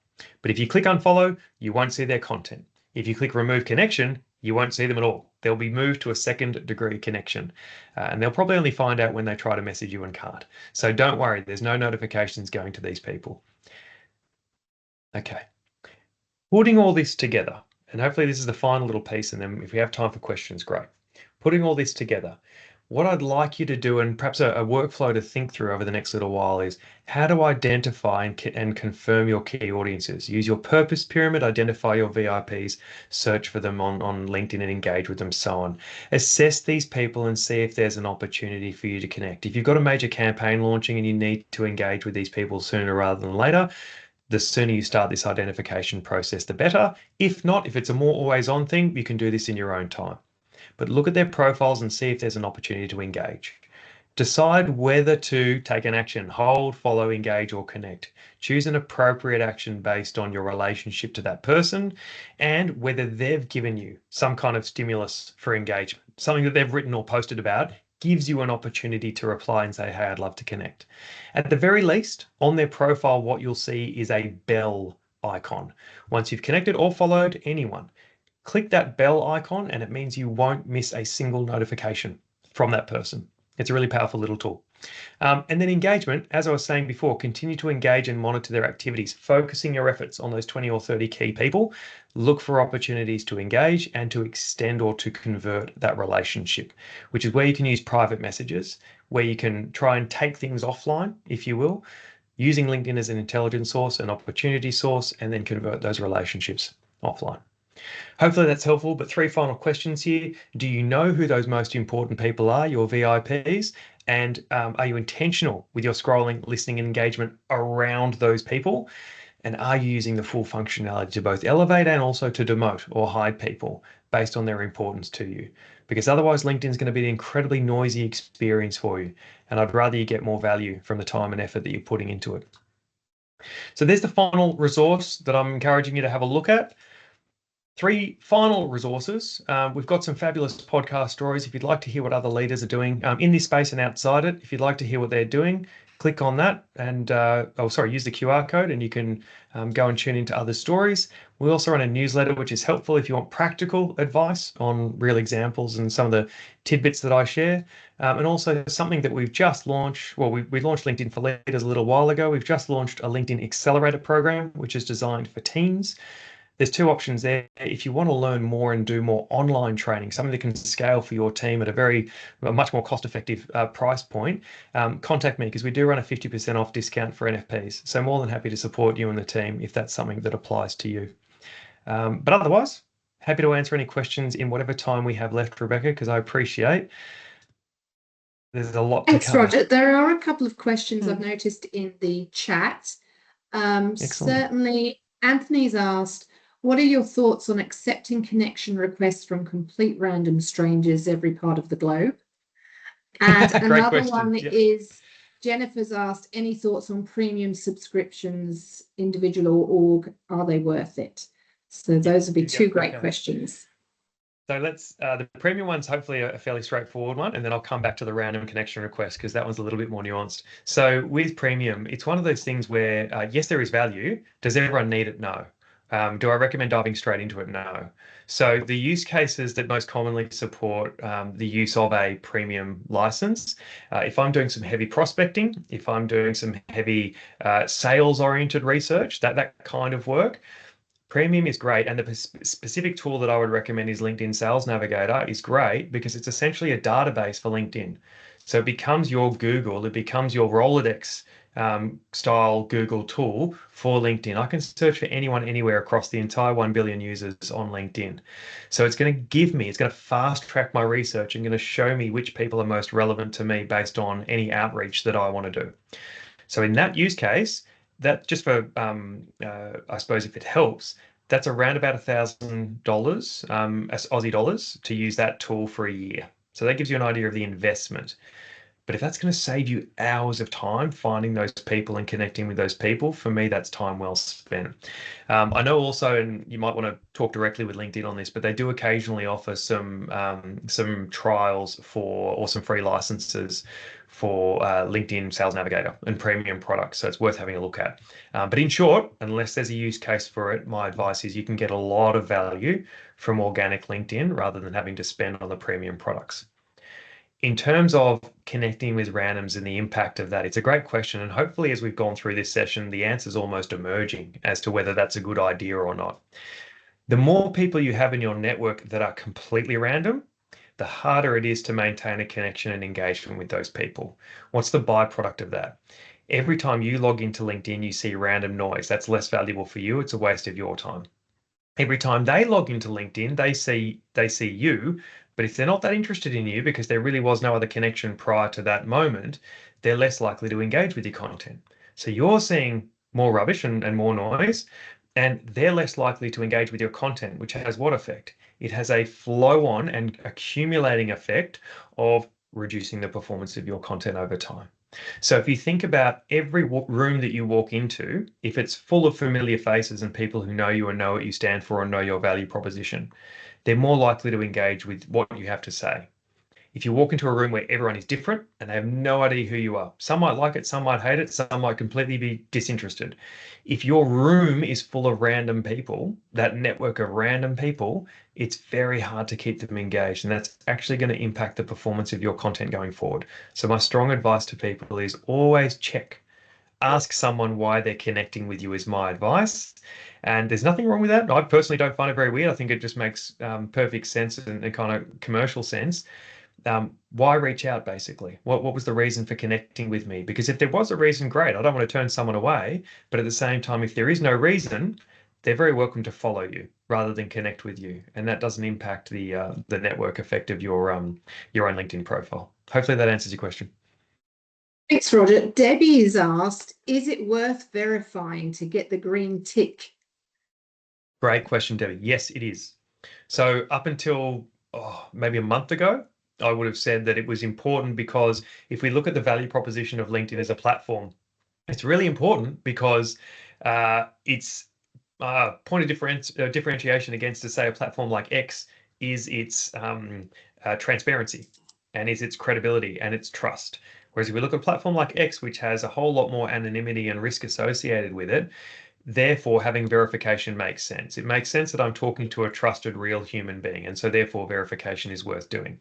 But if you click unfollow, you won't see their content. If you click remove connection, you won't see them at all. They'll be moved to a second degree connection. And they'll probably only find out when they try to message you and can't. So don't worry, there's no notifications going to these people. Okay. Putting all this together, and hopefully this is the final little piece, and then if we have time for questions, great. Putting all this together, what I'd like you to do, and perhaps a workflow to think through over the next little while, is how to identify and confirm your key audiences. Use your purpose pyramid, identify your VIPs, search for them on LinkedIn and engage with them, so on. Assess these people and see if there's an opportunity for you to connect. If you've got a major campaign launching and you need to engage with these people sooner rather than later, the sooner you start this identification process, the better. If not, if it's a more always on thing, you can do this in your own time. But look at their profiles and see if there's an opportunity to engage. Decide whether to take an action, hold, follow, engage, or connect. Choose an appropriate action based on your relationship to that person and whether they've given you some kind of stimulus for engagement. Something that they've written or posted about gives you an opportunity to reply and say, hey, I'd love to connect. At the very least, on their profile, what you'll see is a bell icon. Once you've connected or followed anyone, click that bell icon and it means you won't miss a single notification from that person. It's a really powerful little tool. And then engagement, as I was saying before, continue to engage and monitor their activities, focusing your efforts on those 20 or 30 key people. Look for opportunities to engage and to extend or to convert that relationship, which is where you can use private messages, where you can try and take things offline, if you will, using LinkedIn as an intelligence source, an opportunity source, and then convert those relationships offline. Hopefully that's helpful, but 3 final questions here. Do you know who those most important people are, your VIPs? And are you intentional with your scrolling, listening, and engagement around those people? And are you using the full functionality to both elevate and also to demote or hide people based on their importance to you? Because otherwise LinkedIn is going to be an incredibly noisy experience for you. And I'd rather you get more value from the time and effort that you're putting into it. So there's the final resource that I'm encouraging you to have a look at. 3 final resources. We've got some fabulous podcast stories. If you'd like to hear what other leaders are doing in this space and outside it, if you'd like to hear what they're doing, click on that and, use the QR code and you can go and tune into other stories. We also run a newsletter, which is helpful if you want practical advice on real examples and some of the tidbits that I share. And also something that we've just launched. Well, we launched LinkedIn for Leaders a little while ago. We've just launched a LinkedIn Accelerator program, which is designed for teams. There's 2 options there. If you want to learn more and do more online training, something that can scale for your team at a much more cost-effective price point, contact me because we do run a 50% off discount for NFPs. So more than happy to support you and the team if that's something that applies to you. But otherwise, happy to answer any questions in whatever time we have left, Rebecca, because I appreciate there's a lot to cover. Roger. There are a couple of questions I've noticed in the chat. Certainly, Anthony's asked, what are your thoughts on accepting connection requests from complete random strangers every part of the globe? And another one is Jennifer's asked, any thoughts on premium subscriptions, individual or org, are they worth it? So those would be 2 great questions. So let's, the premium one's hopefully a fairly straightforward one, and then I'll come back to the random connection request because that one's a little bit more nuanced. So with premium, it's one of those things where, yes, there is value. Does everyone need it? No. Do I recommend diving straight into it? No. So the use cases that most commonly support the use of a premium license, if I'm doing some heavy prospecting, if I'm doing some heavy sales-oriented research, that kind of work, premium is great. And the specific tool that I would recommend is LinkedIn Sales Navigator is great because it's essentially a database for LinkedIn. So it becomes your Google, it becomes your Rolodex style Google tool for LinkedIn. I can search for anyone anywhere across the entire 1 billion users on LinkedIn. So it's going to give me, it's going to fast track my research and going to show me which people are most relevant to me based on any outreach that I want to do. So in that use case, that just for, I suppose if it helps, that's around about $1,000 as Aussie dollars to use that tool for a year. So that gives you an idea of the investment. But if that's going to save you hours of time finding those people and connecting with those people, for me, that's time well spent. I know also, and you might want to talk directly with LinkedIn on this, but they do occasionally offer some trials for, or some free licenses for LinkedIn Sales Navigator and premium products. So it's worth having a look at. But in short, unless there's a use case for it, my advice is you can get a lot of value from organic LinkedIn rather than having to spend on the premium products. In terms of connecting with randoms and the impact of that, it's a great question. And hopefully, as we've gone through this session, the answer is almost emerging as to whether that's a good idea or not. The more people you have in your network that are completely random, the harder it is to maintain a connection and engagement with those people. What's the byproduct of that? Every time you log into LinkedIn, you see random noise. That's less valuable for you. It's a waste of your time. Every time they log into LinkedIn, they see you, but if they're not that interested in you because there really was no other connection prior to that moment, they're less likely to engage with your content. So you're seeing more rubbish and more noise, and they're less likely to engage with your content, which has what effect? It has a flow on and accumulating effect of reducing the performance of your content over time. So if you think about every room that you walk into, if it's full of familiar faces and people who know you and know what you stand for and know your value proposition, they're more likely to engage with what you have to say. If you walk into a room where everyone is different and they have no idea who you are, some might like it, some might hate it, some might completely be disinterested. If your room is full of random people, that network of random people, it's very hard to keep them engaged. And that's actually going to impact the performance of your content going forward. So my strong advice to people is always check. Ask someone why they're connecting with you is my advice. And there's nothing wrong with that. I personally don't find it very weird. I think it just makes perfect sense and kind of commercial sense. Why reach out basically? What was the reason for connecting with me? Because if there was a reason, great. I don't want to turn someone away. But at the same time, if there is no reason, they're very welcome to follow you rather than connect with you. And that doesn't impact the network effect of your own LinkedIn profile. Hopefully that answers your question. Thanks, Roger. Debbie has asked, is it worth verifying to get the green tick? Great question, Debbie. Yes, it is. So up until maybe a month ago, I would have said that it was important because if we look at the value proposition of LinkedIn as a platform, it's really important because its point of differentiation against, to say, a platform like X is its transparency and is its credibility and its trust. Whereas if we look at a platform like X, which has a whole lot more anonymity and risk associated with it, therefore having verification makes sense. It makes sense that I'm talking to a trusted real human being, and so therefore verification is worth doing.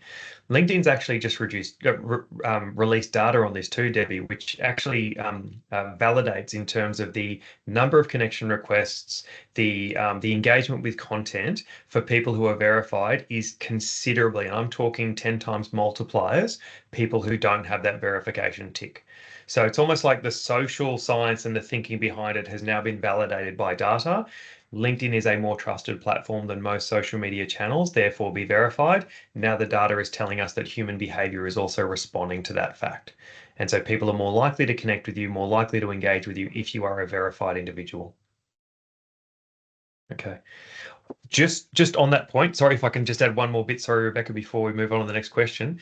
LinkedIn's actually just released data on this too, Debbie, which actually validates in terms of the number of connection requests, the engagement with content for people who are verified is considerably, and I'm talking 10 times multipliers, people who don't have that verification tick. So it's almost like the social science and the thinking behind it has now been validated by data. LinkedIn is a more trusted platform than most social media channels, therefore be verified. Now the data is telling us that human behavior is also responding to that fact. And so people are more likely to connect with you, more likely to engage with you if you are a verified individual. Okay. Just on that point, sorry if I can just add one more bit, sorry, Rebecca, before we move on to the next question.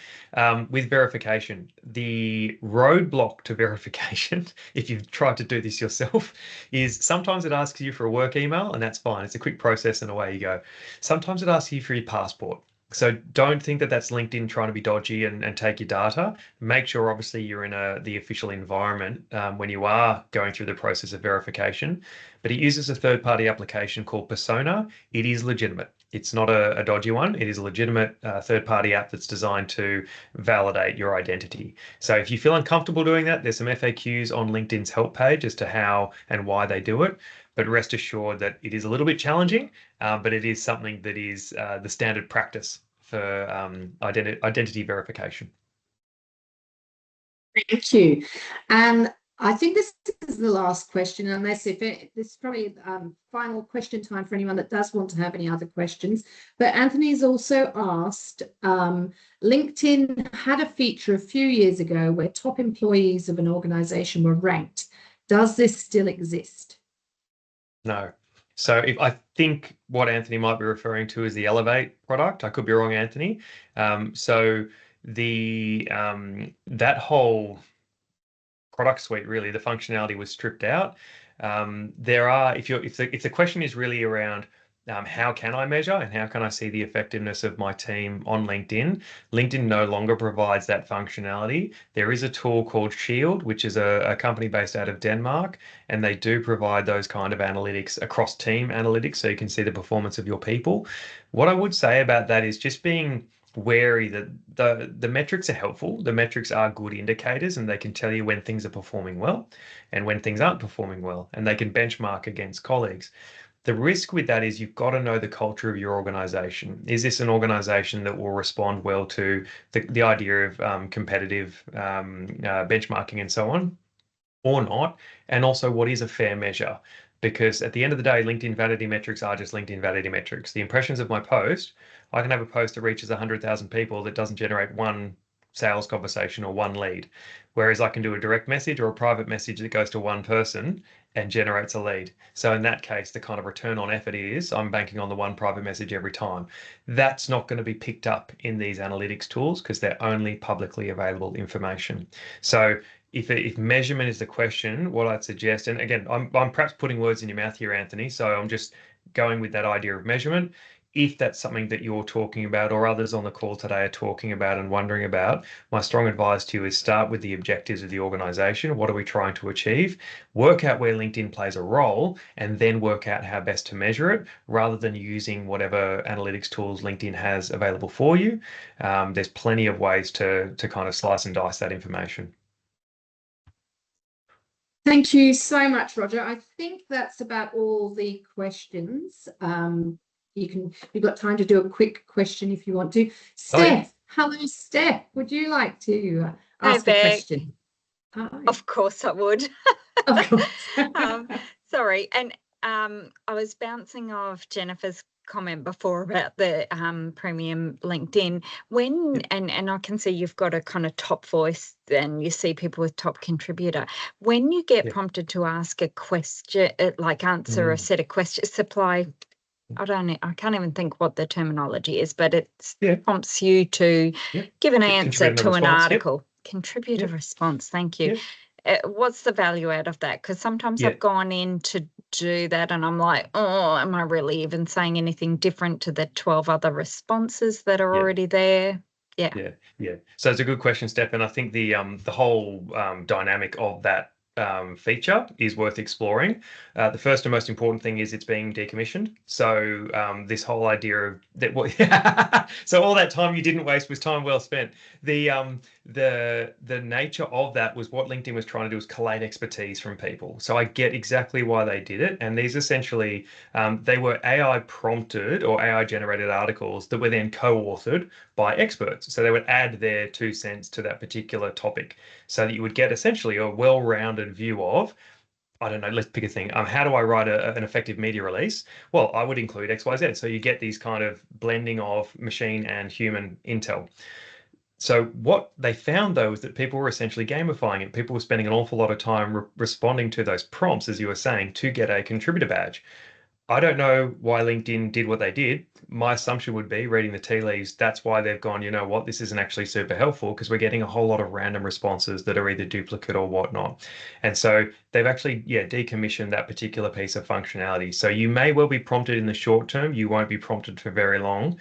With verification, the roadblock to verification, if you've tried to do this yourself, is sometimes it asks you for a work email, and that's fine. It's a quick process and away you go. Sometimes it asks you for your passport. So don't think that that's LinkedIn trying to be dodgy and take your data. Make sure, obviously, you're in the official environment when you are going through the process of verification. But it uses a third-party application called Persona. It is legitimate. It's not a dodgy one. It is a legitimate third-party app that's designed to validate your identity. So if you feel uncomfortable doing that, there's some FAQs on LinkedIn's help page as to how and why they do it. But rest assured that it is a little bit challenging, but it is something that is the standard practice for identity verification. Thank you. And I think this is the last question, unless this is probably final question time for anyone that does want to have any other questions. But Anthony's also asked, LinkedIn had a feature a few years ago where top employees of an organization were ranked. Does this still exist? No. So if I think what Anthony might be referring to is the Elevate product. I could be wrong, Anthony. So the that whole product suite, really, the functionality was stripped out. There are, if the question is really around how can I measure and how can I see the effectiveness of my team on LinkedIn, LinkedIn no longer provides that functionality. There is a tool called Shield, which is a company based out of Denmark, and they do provide those kind of analytics across team analytics, so you can see the performance of your people. What I would say about that is just being wary that the metrics are helpful. The metrics are good indicators, and they can tell you when things are performing well and when things aren't performing well, and they can benchmark against colleagues. The risk with that is you've got to know the culture of your organization. Is this an organization that will respond well to the idea of competitive benchmarking and so on, or not? And also, what is a fair measure? Because at the end of the day, LinkedIn vanity metrics are just LinkedIn vanity metrics. The impressions of my post, I can have a post that reaches 100,000 people that doesn't generate one sales conversation or one lead. Whereas I can do a direct message or a private message that goes to one person and generates a lead. So in that case, the kind of return on effort is I'm banking on the one private message every time. That's not going to be picked up in these analytics tools because they're only publicly available information. So if measurement is the question, what I'd suggest, and again, I'm perhaps putting words in your mouth here, Anthony, so I'm just going with that idea of measurement. If that's something that you're talking about or others on the call today are talking about and wondering about, my strong advice to you is start with the objectives of the organization. What are we trying to achieve? Work out where LinkedIn plays a role and then work out how best to measure it rather than using whatever analytics tools LinkedIn has available for you. There's plenty of ways to kind of slice and dice that information. Thank you so much, Roger. I think that's about all the questions. You've got time to do a quick question if you want to. Steph, Oh, yeah. hello, Steph. Would you like to Hi, ask a Beck. question? Hi. Of course I would. Of course. Sorry. And I was bouncing off Jennifer's comment before about the premium LinkedIn. When and I can see you've got a kind of top voice and you see people with top contributor. When you get prompted to ask a question, like answer a set of questions, I can't even think what the terminology is, but it prompts you to give an answer to an article. Contributor response. Thank you. What's the value out of that? Because sometimes I've gone in to do that and I'm like, oh, am I really even saying anything different to the 12 other responses that are already there? Yeah. So it's a good question, Steph, and I think the whole dynamic of that feature is worth exploring. The first and most important thing is it's being decommissioned. So this whole idea of that, so all that time you didn't waste was time well spent. The nature of that was what LinkedIn was trying to do was collate expertise from people. So I get exactly why they did it, and these essentially they were AI prompted or AI generated articles that were then co-authored by experts. So they would add their 2 cents to that particular topic, so that you would get essentially a well-rounded view of, I don't know, let's pick a thing. How do I write an effective media release? Well, I would include X, Y, Z. So you get these kind of blending of machine and human intel. So what they found, though, is that people were essentially gamifying it. People were spending an awful lot of time responding to those prompts, as you were saying, to get a contributor badge. I don't know why LinkedIn did what they did. My assumption would be, reading the tea leaves, that's why they've gone, you know what, this isn't actually super helpful because we're getting a whole lot of random responses that are either duplicate or whatnot. And so they've actually, decommissioned that particular piece of functionality. So you may well be prompted in the short term. You won't be prompted for very long.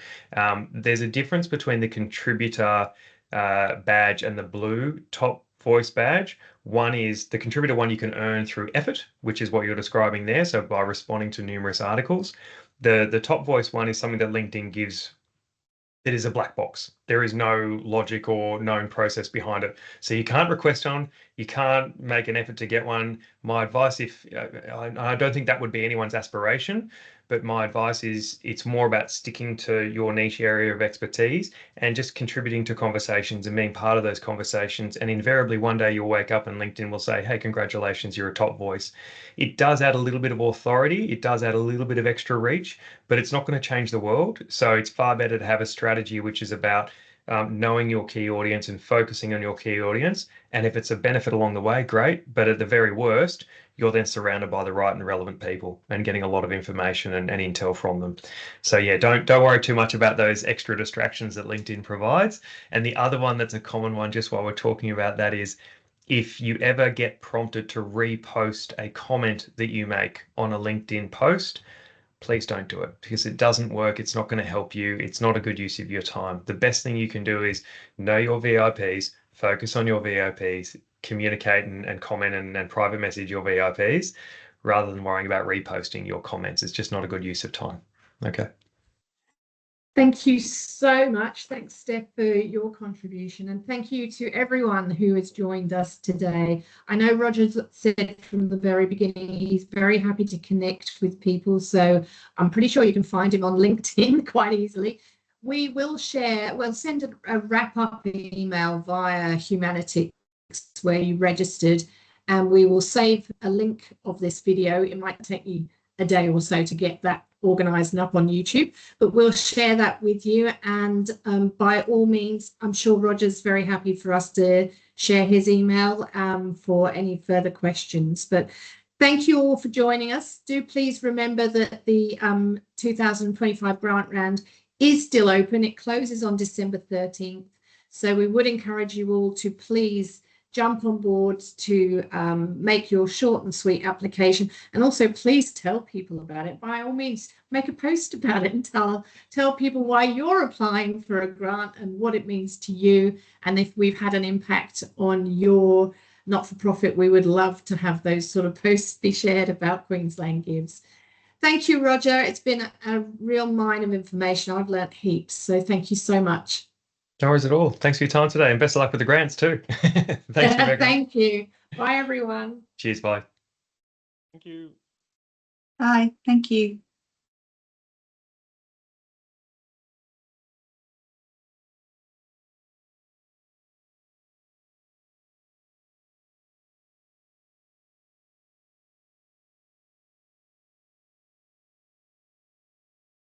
There's a difference between the contributor badge and the blue top voice badge. One is the contributor one you can earn through effort, which is what you're describing there. So by responding to numerous articles. The top voice one is something that LinkedIn gives. It is a black box. There is no logic or known process behind it. So you can't request one, you can't make an effort to get one. My advice, if I don't think that would be anyone's aspiration, but my advice is it's more about sticking to your niche area of expertise and just contributing to conversations and being part of those conversations. And invariably one day you'll wake up and LinkedIn will say, hey, congratulations, you're a top voice. It does add a little bit of authority. It does add a little bit of extra reach, but it's not going to change the world. So it's far better to have a strategy which is about knowing your key audience and focusing on your key audience. And if it's a benefit along the way, great. But at the very worst, you're then surrounded by the right and relevant people and getting a lot of information and intel from them. So yeah, don't worry too much about those extra distractions that LinkedIn provides. And the other one that's a common one, just while we're talking about that, is if you ever get prompted to repost a comment that you make on a LinkedIn post, please don't do it, because it doesn't work. It's not going to help you. It's not a good use of your time. The best thing you can do is know your VIPs, focus on your VIPs, communicate and comment and private message your VIPs rather than worrying about reposting your comments. It's just not a good use of time. Okay. Thank you so much. Thanks, Steph, for your contribution. And thank you to everyone who has joined us today. I know Roger's said from the very beginning, he's very happy to connect with people. So I'm pretty sure you can find him on LinkedIn quite easily. We will share, we'll send a wrap-up email via Humanitics where you registered, and we will save a link of this video. It might take you a day or so to get that organised and up on YouTube, but we'll share that with you. And by all means, I'm sure Roger's very happy for us to share his email for any further questions. But thank you all for joining us. Do please remember that the 2025 grant round is still open. It closes on December 13th. So we would encourage you all to please jump on board to make your short and sweet application. And also please tell people about it. By all means, make a post about it and tell people why you're applying for a grant and what it means to you. And if we've had an impact on your not-for-profit, we would love to have those sort of posts be shared about Queensland Gives. Thank you, Roger. It's been a real mine of information. I've learnt heaps. So thank you so much. No worries at all. Thanks for your time today, and best of luck with the grants too. Thanks, Rebecca. Thank you. Bye, everyone. Cheers. Bye. Thank you. Bye. Thank you.